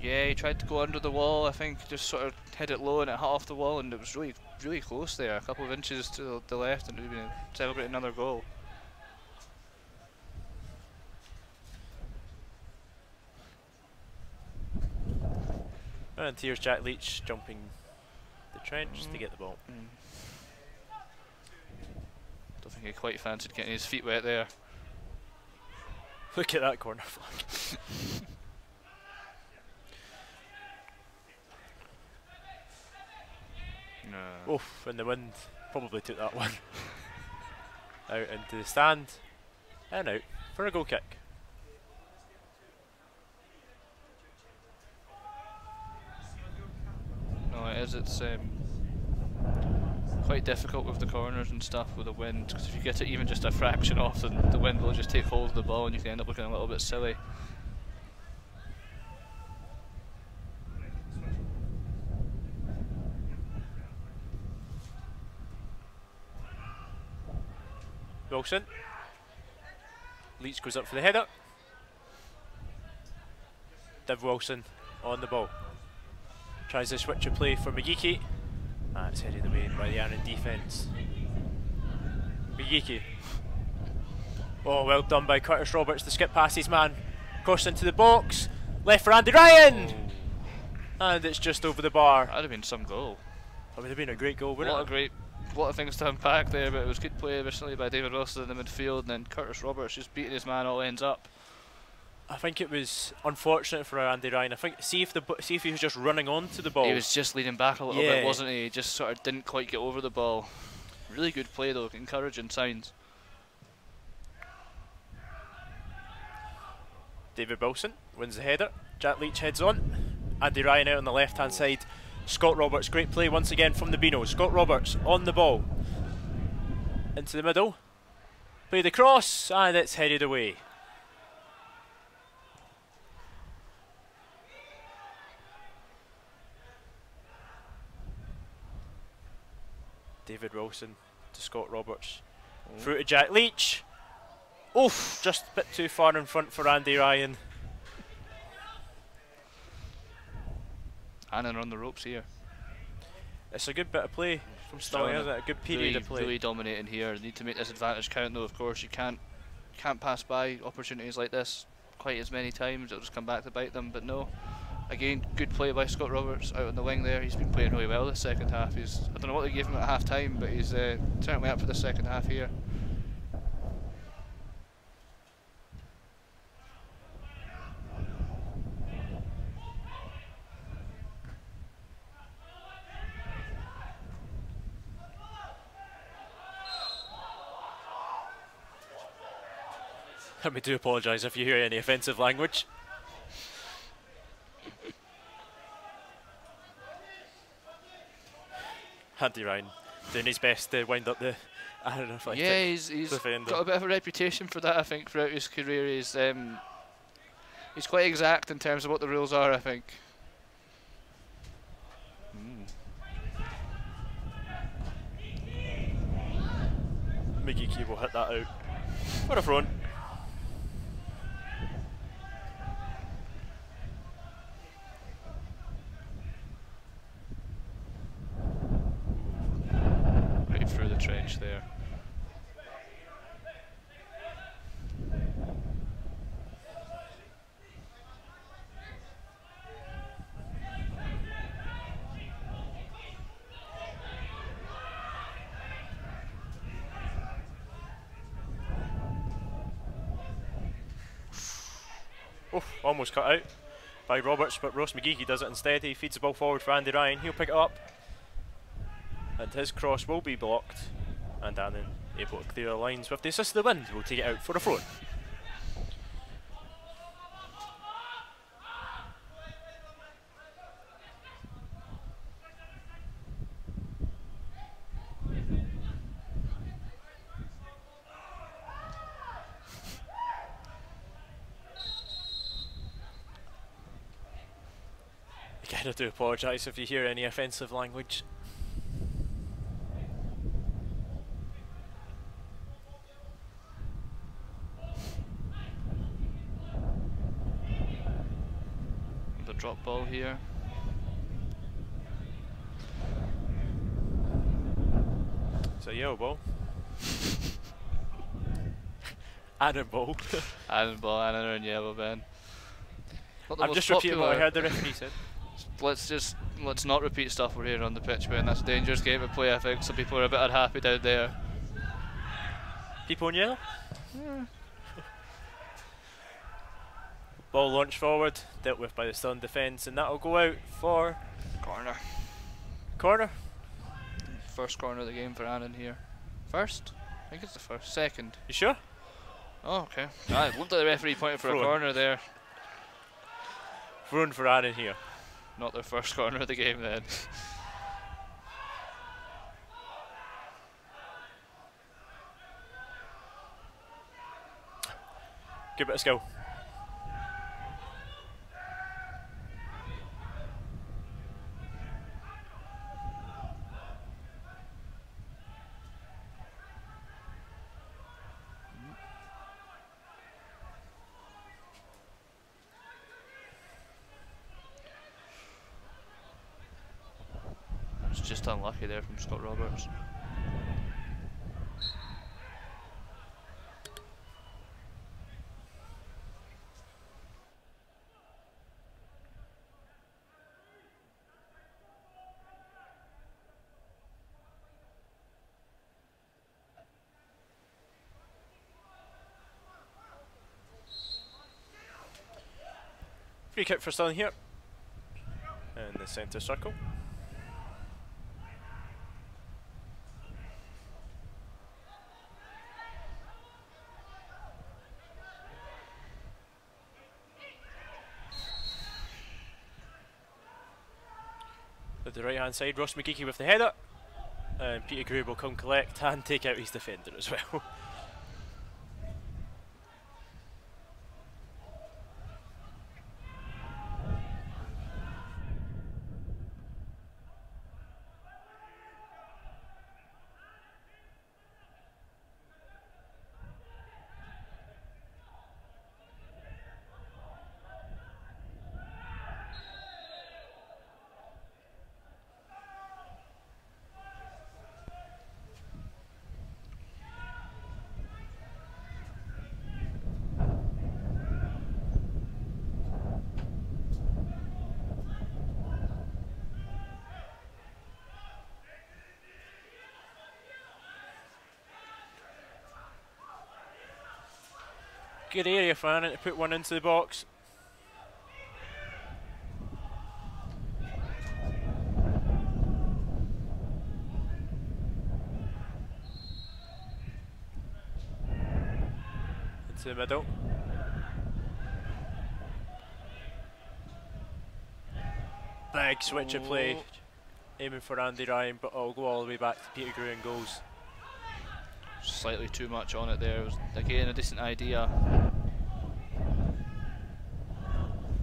Yeah, he tried to go under the wall. I think just sort of hit it low and it hit off the wall, and it was really, really close there. A couple of inches to the left, and it would have been celebrate another goal. And here's Jack Leach jumping the trench to get the ball. Don't think he quite fancied getting his feet wet there. Look at that corner flag. No. Oof, and the wind probably took that one. Out into the stand and out for a goal kick. No, it is. It's quite difficult with the corners and stuff with the wind, because if you get it even just a fraction off, then the wind will just take hold of the ball and you can end up looking a little bit silly. Wilson. Leach goes up for the header. Div Wilson on the ball. Tries to switch a play for McGeeky. It's headed away by the Annan defence. McGeeky. Oh, well done by Curtis Roberts to skip past his man. Cross into the box. Left for Andy Ryan! Oh. And it's just over the bar. That'd have been some goal. That would have been a great goal, wouldn't it? A lot of things to unpack there, but it was good play recently by David Wilson in the midfield, and then Curtis Roberts just beating his man all ends up. I think it was unfortunate for Andy Ryan. I think see if he was just running onto the ball. He was just leaning back a little bit, wasn't he? He just sort of didn't quite get over the ball. Really good play though, encouraging signs. David Wilson wins the header. Jack Leach heads on. Andy Ryan out on the left hand side. Scott Roberts, great play once again from the Beano. Scott Roberts on the ball. Into the middle. Play the cross, and it's headed away. David Wilson to Scott Roberts. Through to Jack Leach. Oof, just a bit too far in front for Andy Ryan. Annan on the ropes here. It's a good bit of play from Stirling, isn't it? A good period of play. Really dominating here. Need to make this advantage count though, of course. You can't pass by opportunities like this quite as many times. It'll just come back to bite them, but no. Again, good play by Scott Roberts out on the wing there. He's been playing really well this second half. I don't know what they gave him at half time, but he's certainly up for the second half here. I do apologise if you hear any offensive language. Andy Ryan doing his best to wind up the Annan Athletic. Yeah, he's got a bit of a reputation for that, I think, throughout his career. He's quite exact in terms of what the rules are, I think. McGeeky will hit that out for a front. Through the trench there. Oof, almost cut out by Roberts, but Ross McGeeky does it instead. He feeds the ball forward for Andy Ryan. He'll pick it up. And his cross will be blocked, and Annan able to clear the lines with the assist of the wind. We'll take it out for a throw. Again, I do apologise if you hear any offensive language. The drop ball here. It's a yellow ball. Annan ball. Annan ball, Annan are in yellow, Ben. I'm just repeating what I heard the referee said. Let's not repeat stuff we're hearing on the pitch, Ben. That's a dangerous game to play, I think. Some people are a bit unhappy down there. People in yellow? Yeah. Ball launched forward, dealt with by the Stirling defence, and that'll go out for... Corner. Corner? First corner of the game for Annan here. First? I think it's the first. Second. You sure? Oh, okay. It looked like the referee pointed for a corner there. Thrown for Annan here. Not their first corner of the game then. Good bit of skill. It's just unlucky there from Scott Roberts. Free kick for Stirling here. In the centre circle. At the right hand side, Ross McGeechy with the header, and Peter Grew will come collect and take out his defender as well. Good area for Annan to put one into the box. Into the middle. Big switch of play. Aiming for Andy Ryan, but I'll go all the way back to Peter Grew in goals. Slightly too much on it there. It was again a decent idea.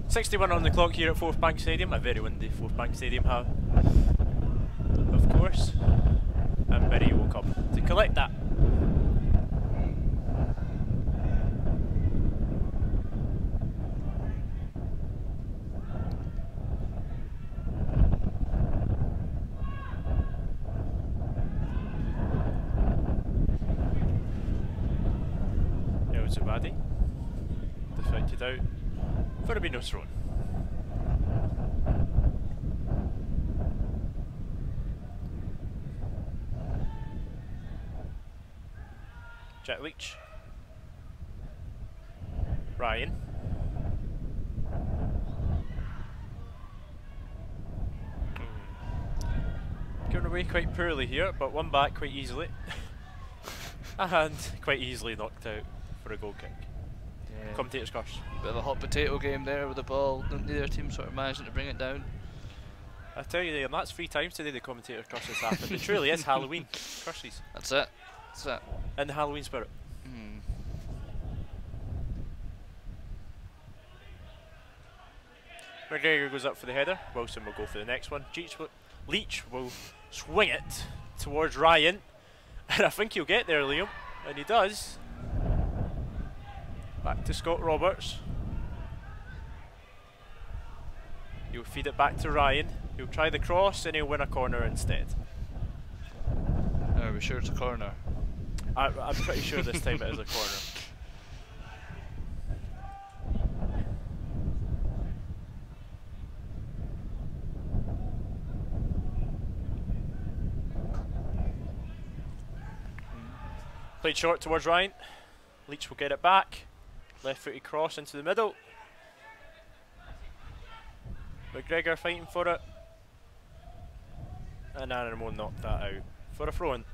61 on the clock here at Forthbank Stadium, a very windy Forthbank Stadium, of course. And Berry will come to collect that. Zabadi deflected out for a no thrown. Jack Leach, Ryan, going away quite poorly here, but one back quite easily, and quite easily knocked out for a goal kick. Yeah. Commentator's curse. Bit of a hot potato game there with the ball. Neither team sort of managing to bring it down. I tell you, and that's 3 times today the commentator's curse has happened. It truly is Halloween. Curses. That's it. That's it. In the Halloween spirit. McGregor goes up for the header. Wilson will go for the next one. Leach will swing it towards Ryan. And I think he'll get there, Liam. And he does. Back to Scott Roberts. He'll feed it back to Ryan. He'll try the cross and he'll win a corner instead. Are we sure it's a corner? I'm pretty sure this time it is a corner. Played short towards Ryan. Leach will get it back. Left footed cross into the middle. McGregor fighting for it. And Annan will knock that out for a throw in.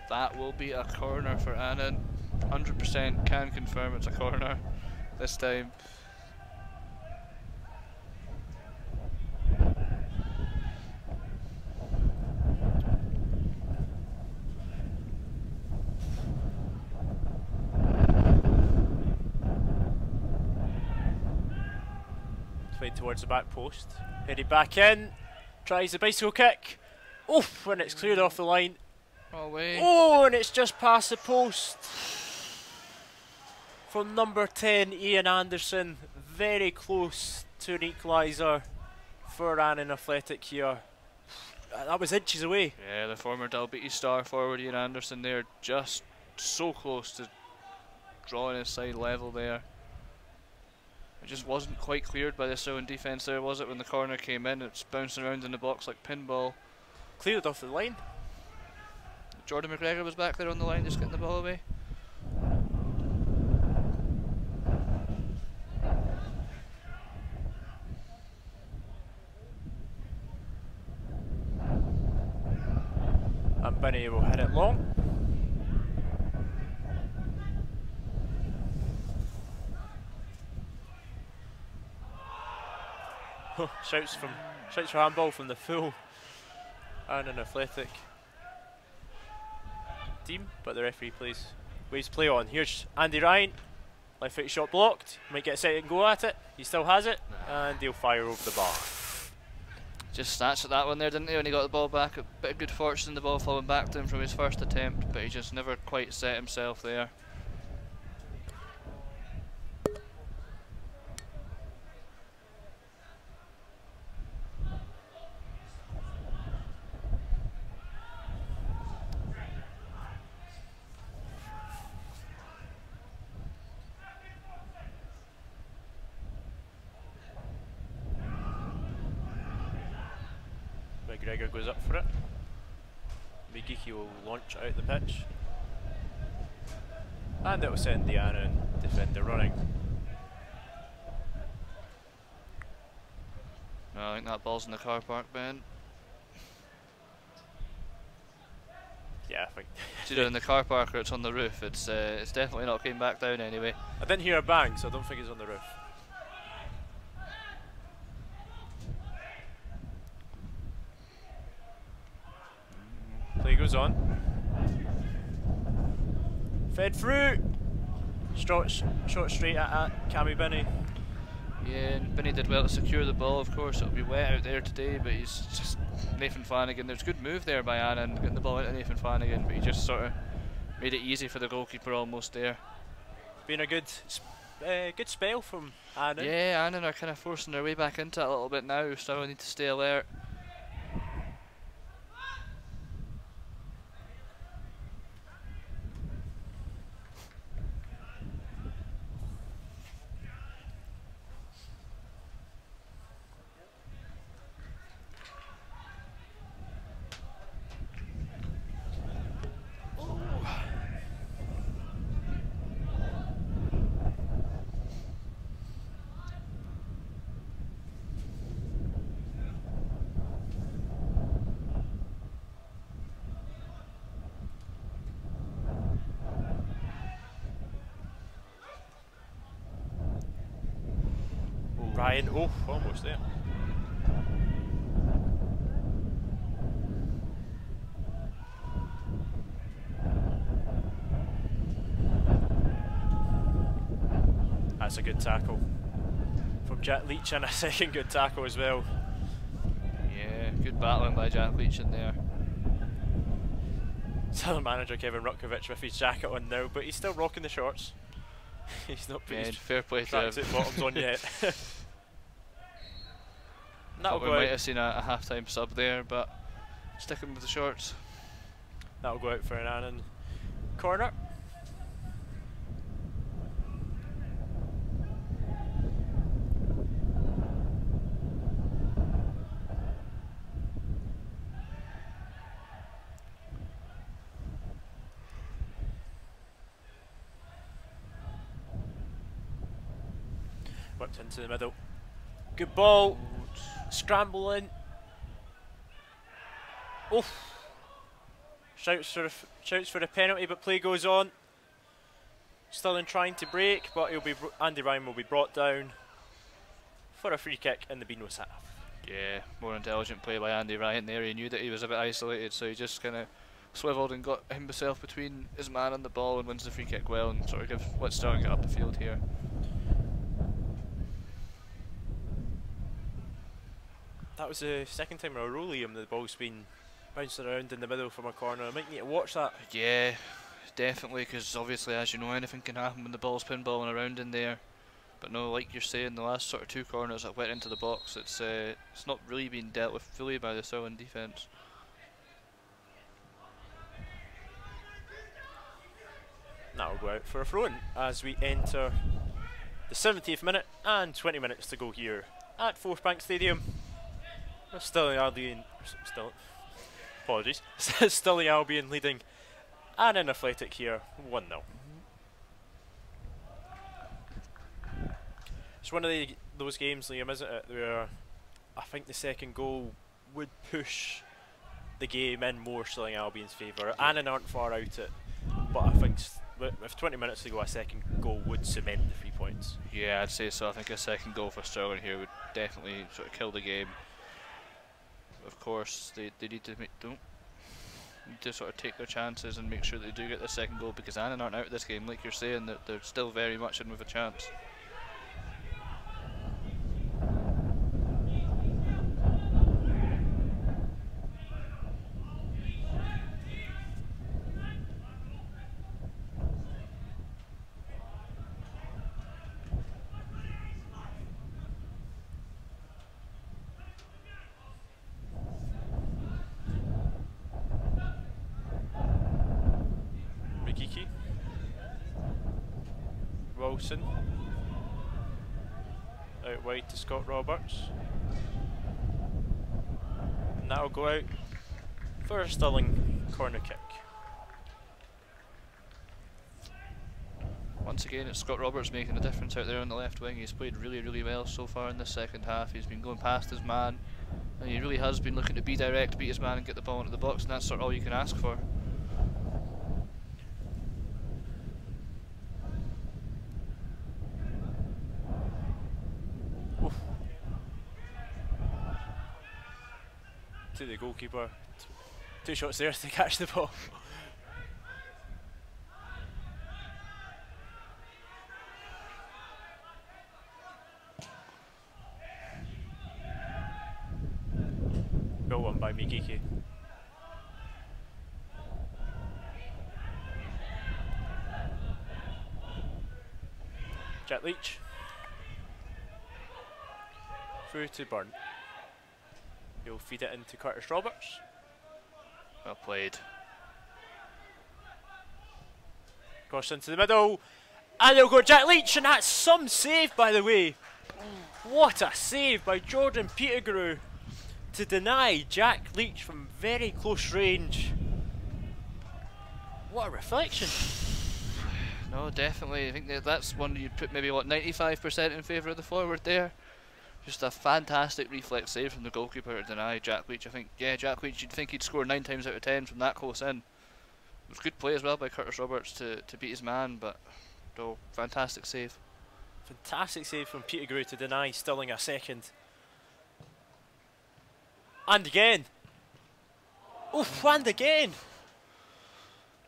That will be a corner for Annan. 100% can confirm it's a corner this time. Played towards the back post. Headed back in. Tries the bicycle kick. Oof, when it's cleared off the line. Away. Oh, and it's just past the post. From number 10, Ian Anderson. Very close to an equaliser for Annan Athletic here. That was inches away. Yeah, the former Dalbeattie star forward Ian Anderson there, just so close to drawing his side level there. It just wasn't quite cleared by the Stirling defence there, was it, when the corner came in? It's bouncing around in the box like pinball. Cleared off the line. Jordan McGregor was back there on the line just getting the ball away. And Binney will hit it long. Shouts for handball from the full Annan Athletic team, but the referee waves play on. Here's Andy Ryan, left foot shot blocked, might get a second go at it, he still has it, and he'll fire over the bar. Just snatched at that one there, didn't he, when he got the ball back? A bit of good fortune, the ball falling back to him from his first attempt, but he just never quite set himself there. McGregor goes up for it. Migiki will launch out the pitch. And it will send the Annan defender running. No, I think that ball's in the car park, Ben. Yeah, I think. It's either in the car park or it's on the roof. It's definitely not came back down anyway. I didn't hear a bang, so I don't think it's on the roof. Play goes on. Fed through. Shot straight at Cammy Binney. Yeah, and Binney did well to secure the ball. Of course, it'll be wet out there today, but he's just Nathan Flanagan. There's good move there by Annan, getting the ball into Nathan Flanagan, but he just sort of made it easy for the goalkeeper almost there. Been a good spell from Annan. Yeah, Annan are kind of forcing their way back into it a little bit now, so we need to stay alert. trying. Oh, almost there. That's a good tackle from Jack Leach, and a second good tackle as well. Yeah, good battling by Jack Leach in there. Still manager Kevin Rutkovich with his jacket on now, but he's still rocking the shorts. He's not put his fair play to him. tracksuit bottoms on yet. Thought we might have seen a half-time sub there, but sticking with the shorts. That'll go out for an Annan corner. Whipped into the middle. Good ball. Scrambling. Oof. Shouts for a penalty, but play goes on. Stirling trying to break, but Andy Ryan will be brought down for a free kick in the Beanless half. Yeah, more intelligent play by Andy Ryan there. He knew that he was a bit isolated, so he just kind of swiveled and got himself between his man and the ball and wins the free kick well, and sort of lets Stirling get up the field here. That was the second time in a row, Liam, the ball's been bouncing around in the middle from a corner. I might need to watch that. Yeah, definitely, because obviously, as you know, anything can happen when the ball's pinballing around in there. But no, like you're saying, the last sort of two corners that went into the box, it's not really been dealt with fully by the Stirling defence. That'll go out for a throw-in as we enter the 70th minute and 20 minutes to go here at Forthbank Stadium. Stirling Albion, apologies, Stirling Albion leading Annan Athletic here 1-0. It's one of those games, Liam, isn't it, where I think the second goal would push the game in more Stirling Albion's favour. Annan aren't far out it, but I think with 20 minutes to go, a second goal would cement the 3 points. Yeah, I'd say so. I think a second goal for Stirling here would definitely sort of kill the game. Of course, they need to sort of take their chances and make sure they do get the second goal, because Annan aren't out of this game, like you're saying, that they're still very much in with a chance. Wilson out wide to Scott Roberts, and that'll go out for a Stirling corner kick. Once again, it's Scott Roberts making a difference out there on the left wing. He's played really well so far in the second half. He's been going past his man, and he really has been looking to be direct, beat his man and get the ball into the box, and that's sort of all you can ask for. To the goalkeeper, two shots there to catch the ball. Goal one by Migiki. Jack Leach through to Byrne. He'll feed it into Curtis Roberts. Well played. Cross into the middle, and they'll go Jack Leach, and that's some save, by the way. What a save by Jordan Peterborough to deny Jack Leach from very close range. What a reflection. No, definitely. I think that's one you'd put maybe, what, 95% in favour of the forward there. Just a fantastic reflex save from the goalkeeper to deny Jack Leach. I think, yeah, Jack Leach, you'd think he'd score 9 times out of 10 from that close in. It was good play as well by Curtis Roberts to beat his man, but no, fantastic save. Fantastic save from Peterborough to deny Stirling a second. And again. Oof, and again.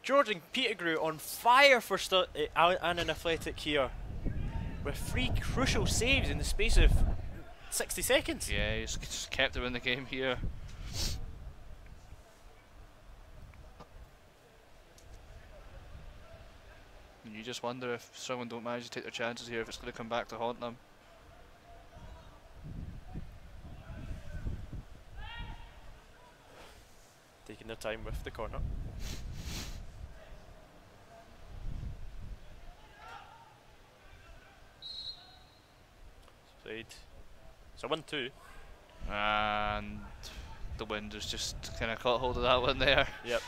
Jordan Peterborough on fire for Annan Athletic here. With 3 crucial saves in the space of 60 seconds. Yeah, he's just kept them in the game here. And you just wonder if someone don't manage to take their chances here, if it's going to come back to haunt them. Taking their time with the corner. Played. It's a 1-2. And the wind has just kind of caught hold of that one there. Yep.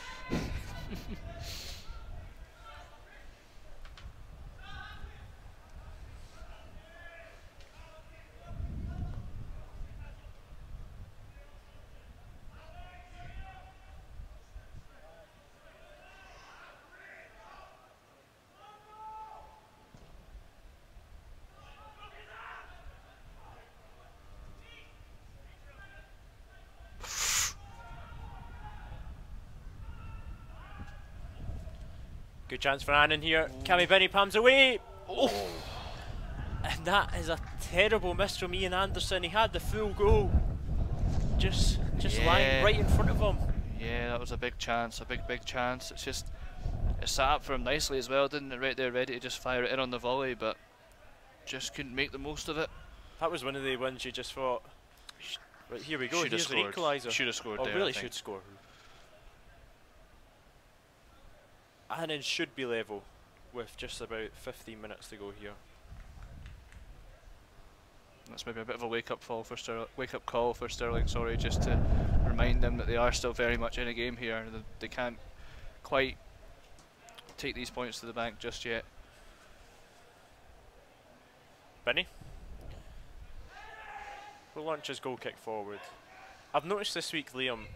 Good chance for Annan here. Cammy Benny palms away. Oh. And that is a terrible miss from Ian Anderson. He had the full goal. Just lying right in front of him. Yeah, that was a big chance, a big chance. It's just, it sat up for him nicely as well, didn't it? Right there, ready to just fire it in on the volley, but just couldn't make the most of it. That was one of the ones you just thought, right, here we go, here's the equaliser. Should have scored there, really should score. Annan should be level with just about 15 minutes to go here. That's maybe a bit of a wake-up call for Stirling. Sorry, just to remind them that they are still very much in a game here. They can't quite take these points to the bank just yet. Benny will launch his goal kick forward. I've noticed this week, Liam,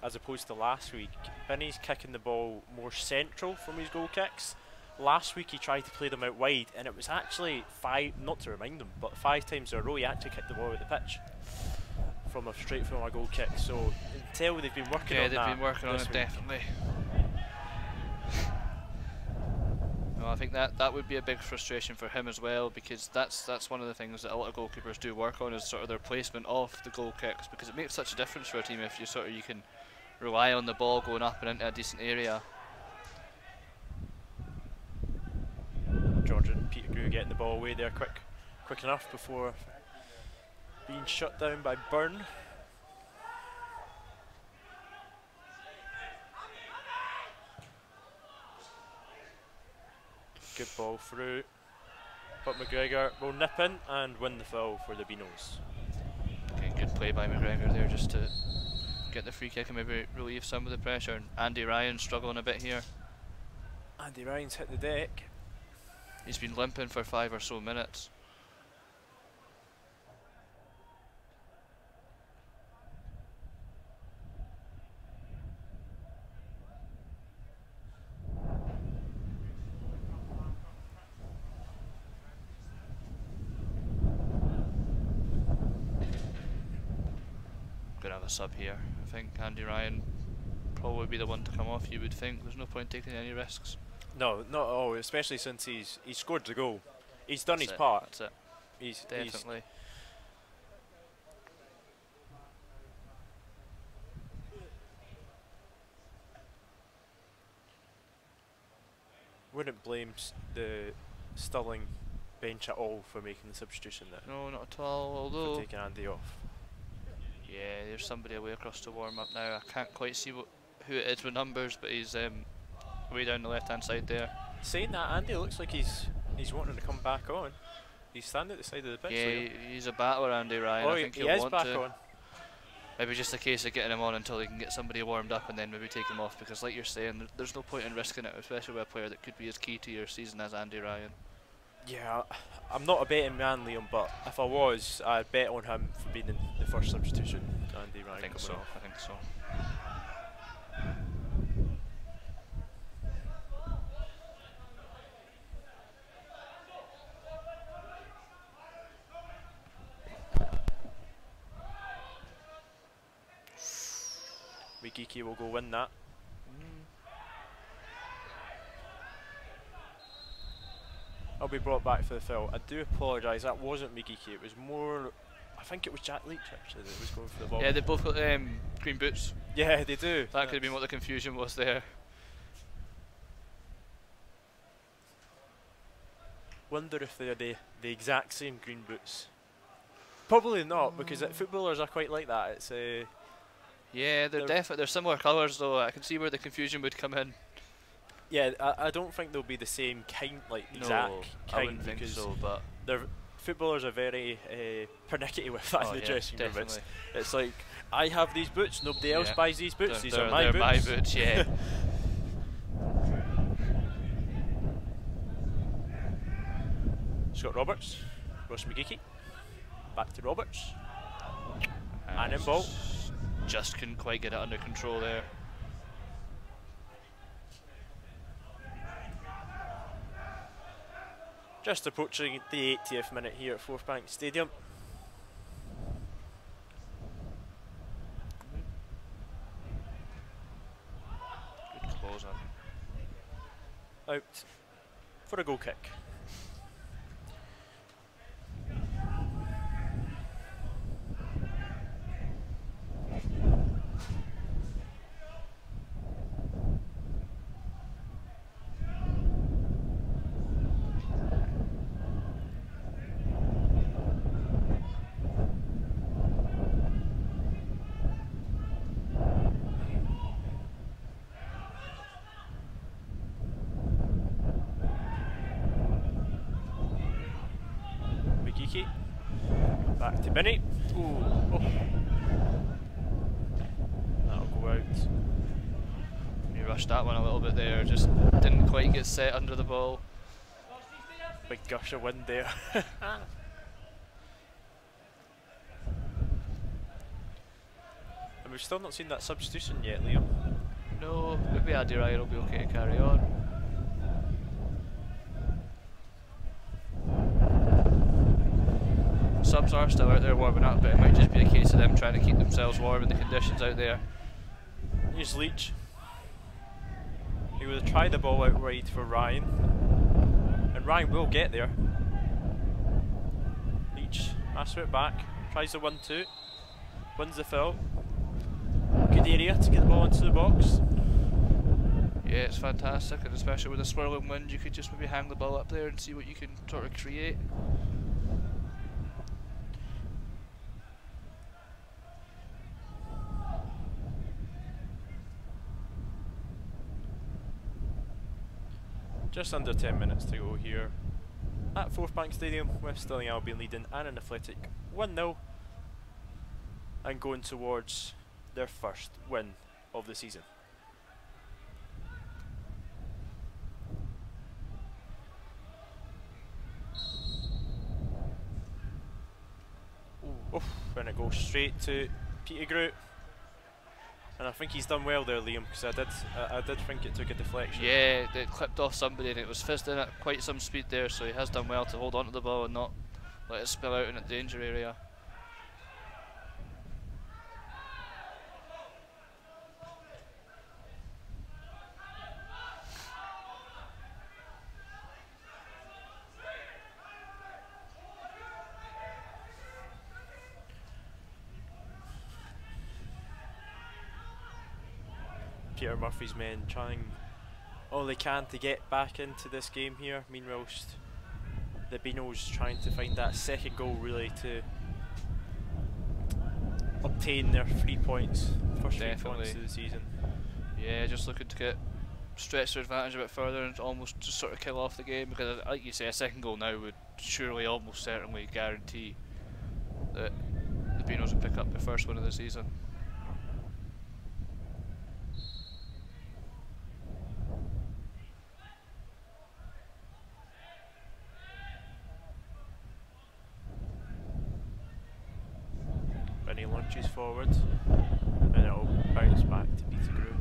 as opposed to last week, Benny's kicking the ball more central from his goal kicks. Last week he tried to play them out wide, and it was actually not to remind them, but 5 times in a row he actually kicked the ball out the pitch straight from a goal kick. So until they've been working on that. Yeah, they've been working on it, definitely. No, I think that would be a big frustration for him as well, because that's one of the things that a lot of goalkeepers do work on, is sort of their placement of the goal kicks, because it makes such a difference for a team if you can rely on the ball going up and into a decent area. Jordan Peterborough getting the ball away there quick enough before being shut down by Byrne. Good ball through, but McGregor will nip in and win the foul for the Beanos. Okay, good play by McGregor there, just to get the free kick and maybe relieve some of the pressure. And Andy Ryan struggling a bit here. Andy Ryan's hit the deck. He's been limping for 5 or so minutes. Gonna have a sub here. I think Andy Ryan probably be the one to come off, you would think. There's no point taking any risks. No, not at all, especially since he's scored the goal. He's done his part. That's it. He's definitely. Wouldn't blame the Stirling bench at all for making the substitution there. No, not at all, although... For taking Andy off. Yeah, there's somebody away across to warm up now. I can't quite see who it is with numbers, but he's way down the left hand side there. Saying that, Andy looks like he's wanting to come back on. He's standing at the side of the pitch. Yeah, he's a battler, Andy Ryan. Oh, I think he is want back to. on. Maybe just a case of getting him on until he can get somebody warmed up and then maybe take him off, because like you're saying, there's no point in risking it, especially with a player that could be as key to your season as Andy Ryan. Yeah, I'm not a betting man, Liam, but if I was, I'd bet on him for being the first substitution. Andy Ryan. I think so. I think so. McGeeky will go win that. I'll be brought back for the foul. I do apologise, that wasn't McGeeky, it was more, I think it was Jack Leach actually that was going for the ball. Yeah, they both got green boots. Yeah, they do. That could have been what the confusion was there. Wonder if they're the exact same green boots. Probably not, because footballers are quite like that. It's yeah, they're similar colours though. I can see where the confusion would come in. Yeah, I don't think they'll be the same kind, like exact kind, I wouldn't think so, but footballers are very pernickety with that in the dressing room. It's like, I have these boots, nobody else buys these boots, these are my boots. They're my boots, yeah. Scott Roberts, Ross McGeeky, back to Roberts, and in ball. Just couldn't quite get it under control there. Just approaching the 80th minute here at Forthbank Stadium. Good close up. Out for a goal kick. Back to Benny. Ooh. Oh. That'll go out. He rushed that one a little bit there, just didn't quite get set under the ball. Big gush of wind there. And we've still not seen that substitution yet, Liam. No, maybe Adi Ryan will be okay to carry on. Subs are still out there warming up, but it might just be a case of them trying to keep themselves warm in the conditions out there. Here's Leach. He will try the ball out wide for Ryan, and Ryan will get there. Leach asks for it back, tries the 1-2, wins the foul. Good area to get the ball into the box. Yeah, it's fantastic, and especially with a swirling wind, you could just maybe hang the ball up there and see what you can sort of create. Just under 10 minutes to go here at Forthbank Stadium, with Stirling Albion leading Annan Athletic 1-0 and going towards their first win of the season. Oof, and it goes straight to Pettigrew. And I think he's done well there, Liam, because I did think it took a deflection. Yeah, it clipped off somebody and it was fizzed in at quite some speed there, so he has done well to hold on to the ball and not let it spill out in the danger area. Peter Murphy's men trying all they can to get back into this game here. Meanwhile, the Beano's trying to find that second goal really to obtain their 3 points, first 3 points of the season. Yeah, just looking to stretch their advantage a bit further and almost just sort of kill off the game, because like you say, a second goal now would surely almost certainly guarantee that the Beanos would pick up their first win of the season. Benny launches forward and it'll bounce back to Pettigrew.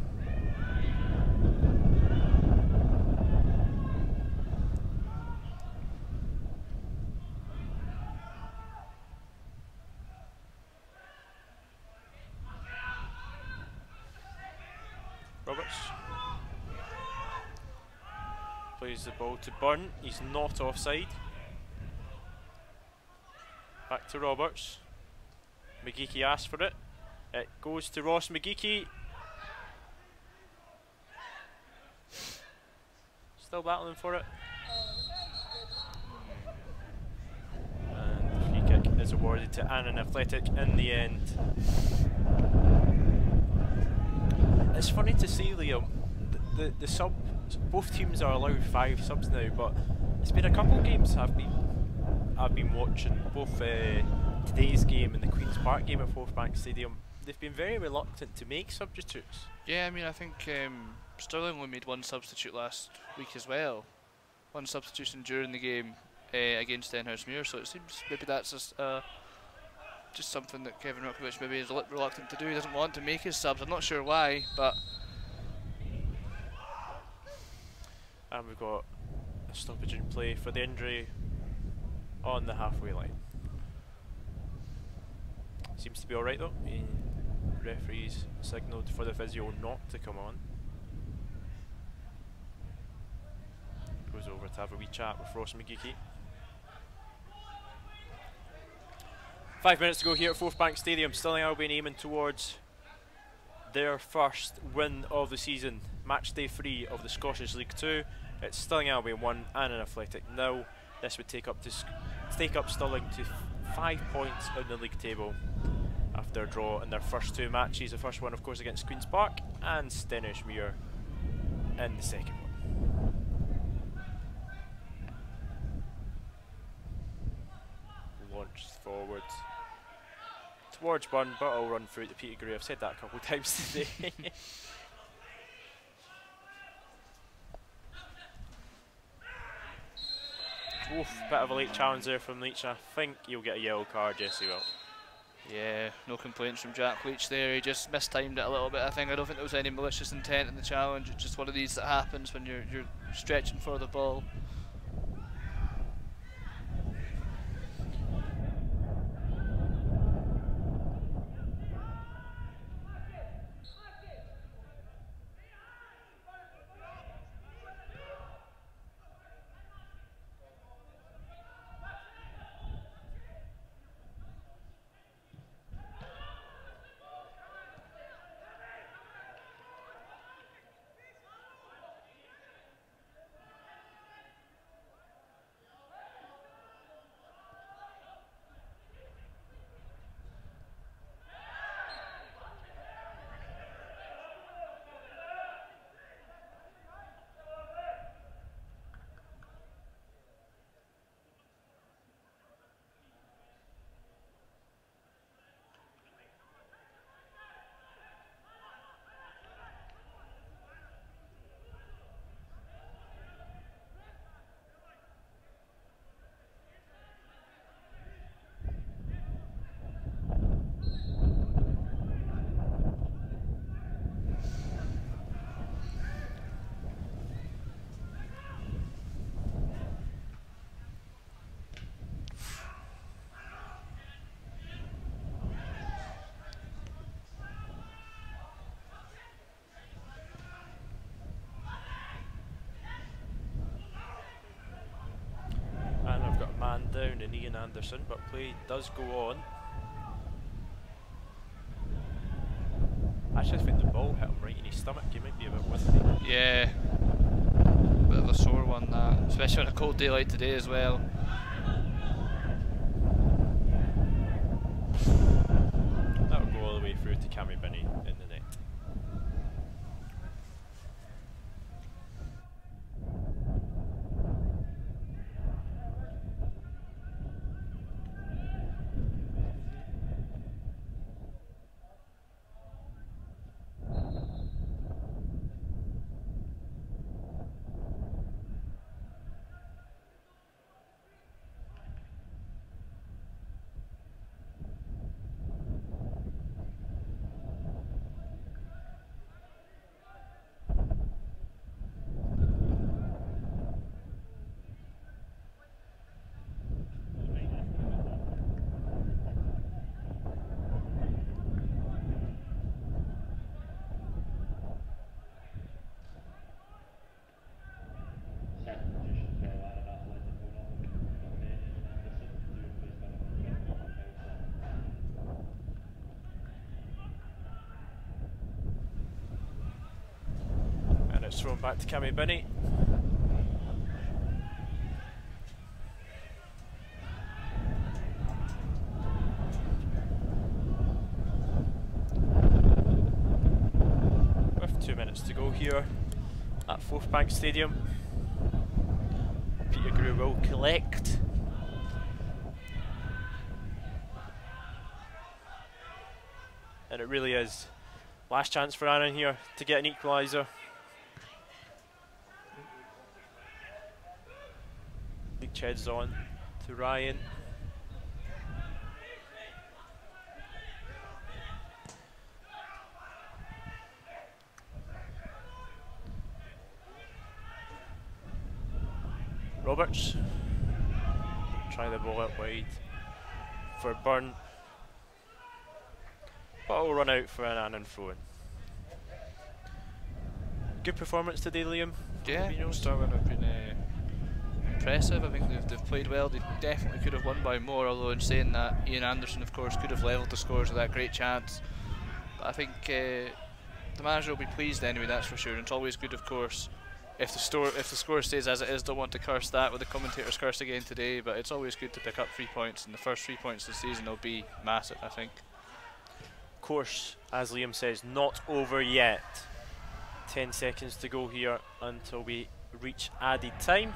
Plays the ball to Byrne. He's not offside. Back to Roberts. McGeeky asks for it. It goes to Ross McGeeky. Still battling for it. And the free kick is awarded to Annan Athletic in the end. It's funny to see, Liam, the sub, both teams are allowed 5 subs now, but it's been a couple of games I've been watching, both today's game and the Queen's Park game at Forthbank Stadium. They've been very reluctant to make substitutes. Yeah, I mean, I think Stirling only made 1 substitute last week as well. 1 substitution during the game against Enhurstmuir, so it seems maybe that's just something that Kevin Ruckovich maybe is a little reluctant to do. He doesn't want to make his subs. I'm not sure why, but... And we've got a stoppage in play for the injury on the halfway line. Seems to be alright though. The referees signalled for the physio not to come on. Goes over to have a wee chat with Ross McGeeky. 5 minutes to go here at Forthbank Stadium. Stirling Albion aiming towards their first win of the season. Match day 3 of the Scottish League 2. It's Stirling Albion 1, Annan Athletic 0. This would take up Stirling to 5 points in the league table after a draw in their first 2 matches. The first one, of course, against Queen's Park, and Stenishmuir in the second one. Launched forward towards Byrne, but I'll run through to Peter Gray. I've said that a couple of times today. Oof, bit of a late challenge there from Leach. I think he'll get a yellow card, yes he will. Yeah, no complaints from Jack Leach there. He just mistimed it a little bit, I think. I don't think there was any malicious intent in the challenge. It's just one of these that happens when you're stretching for the ball. Man down in Ian Anderson, but play does go on. Actually, I think the ball hit him right in his stomach. He might be a bit winded. Yeah, bit of a sore one that, especially on a cold day like today as well. That'll go all the way through to Cammy Binney in the net. It's thrown back to Cammy Binney. With 2 minutes to go here at Forthbank Stadium. Peterborough will collect. And it really is last chance for Annan here to get an equaliser. Leachhead's on to Ryan. Roberts. Try the ball out wide for Byrne. But it'll run out for an Annan throw-in. Good performance today, Liam. Yeah, Stirling have been impressive. I think they've played well. They definitely could have won by more, although in saying that, Ian Anderson of course could have levelled the scores with that great chance. But I think the manager will be pleased anyway, that's for sure. And it's always good, of course, if the score stays as it is. Don't want to curse that with the commentators cursed again today, but it's always good to pick up 3 points, and the first 3 points of the season will be massive, I think. Of course, as Liam says, not over yet. 10 seconds to go here until we reach added time.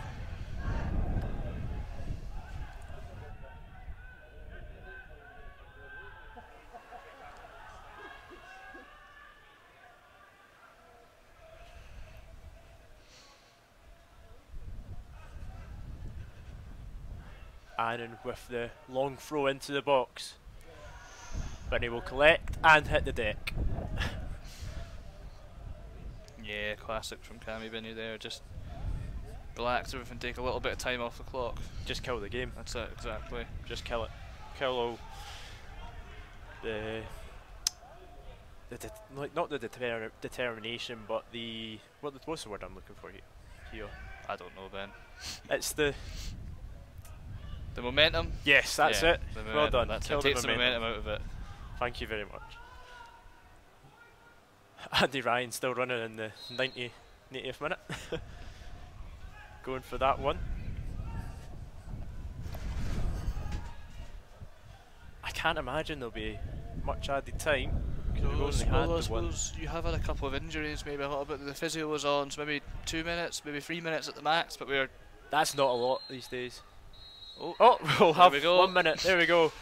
Annan with the long throw into the box. Binney will collect and hit the deck. Yeah, classic from Cammy Binney there. Just relax everything, take a little bit of time off the clock. Just kill the game. That's it, exactly. Just kill it. Kill all not the determination, but what's the word I'm looking for here? I don't know, Ben. It's the momentum. Yes, that's it. Well done. That's it. Takes the momentum out of it. Thank you very much. Andy Ryan still running in the 90th minute. Going for that one. I can't imagine there'll be much added time. I suppose you have had a couple of injuries, maybe a little bit. The physio was on, so maybe 2 minutes, maybe 3 minutes at the max, but that's not a lot these days. Oh, we'll have 1 minute. There we go.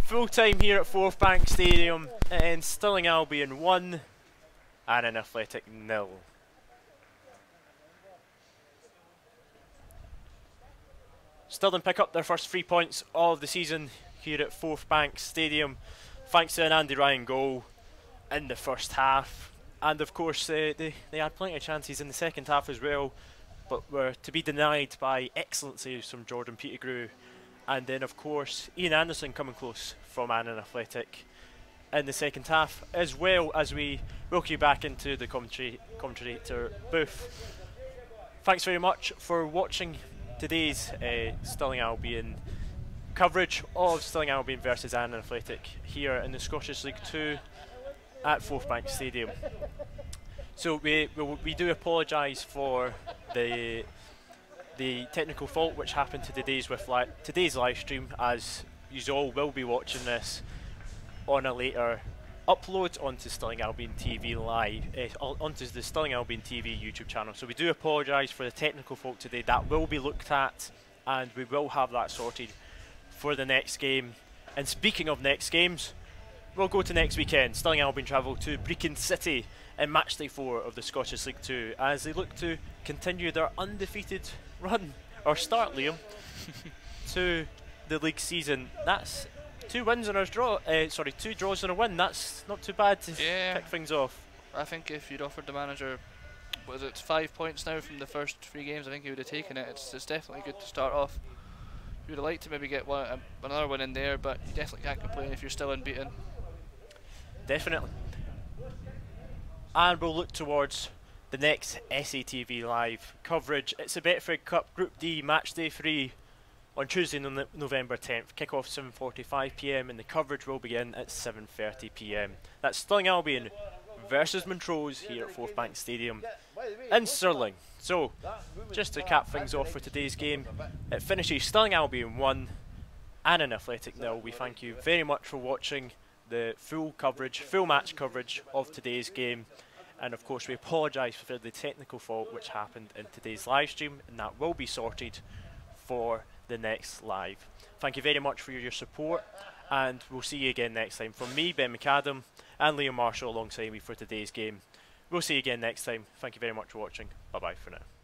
Full time here at Forthbank Stadium, and Stirling Albion 1, Annan Athletic 0. Stirling pick up their first 3 points of the season here at Forthbank Stadium, thanks to an Andy Ryan goal in the first half. And of course, they had plenty of chances in the second half as well, but were to be denied by excellent saves from Jordan Petergrew. And then of course Ian Anderson coming close from Annan Athletic in the second half, as well as we welcome you back into the commentator booth. Thanks very much for watching today's Stirling Albion coverage of Stirling Albion versus Annan Athletic here in the Scottish League 2 at Forthbank Stadium. So we do apologise for the technical fault which happened to today's live stream, as you all will be watching this on a later upload onto Stirling Albion TV live, onto the Stirling Albion TV YouTube channel. So we do apologise for the technical fault today. That will be looked at, and we will have that sorted for the next game. And speaking of next games, we'll go to next weekend. Stirling Albion travel to Brecon City in Matchday 4 of the Scottish League 2 as they look to continue their undefeated run, or start, Liam, to the league season. That's 2 wins and a draw. 2 draws and a win. That's not too bad to kick things off. I think if you'd offered the manager, was it 5 points now from the first 3 games, I think he would have taken it. It's definitely good to start off. You would have liked to maybe get another one in there, but you definitely can't complain if you're still unbeaten. Definitely. And we'll look towards the next SATV live coverage. It's the Betfred Cup Group D Matchday 3 on Tuesday, November 10th. Kick-off 7:45 PM and the coverage will begin at 7:30 PM. That's Stirling Albion versus Montrose here at Forthbank Stadium in Stirling. So, just to cap things off for today's game, it finishes Stirling Albion 1, Annan Athletic 0. We thank you very much for watching the full match coverage of today's game, and of course we apologise for the technical fault which happened in today's live stream, and that will be sorted for the next live. Thank you very much for your support, and we'll see you again next time. From me, Ben McAdam, and Liam Marshall alongside me for today's game. We'll see you again next time. Thank you very much for watching. Bye bye for now.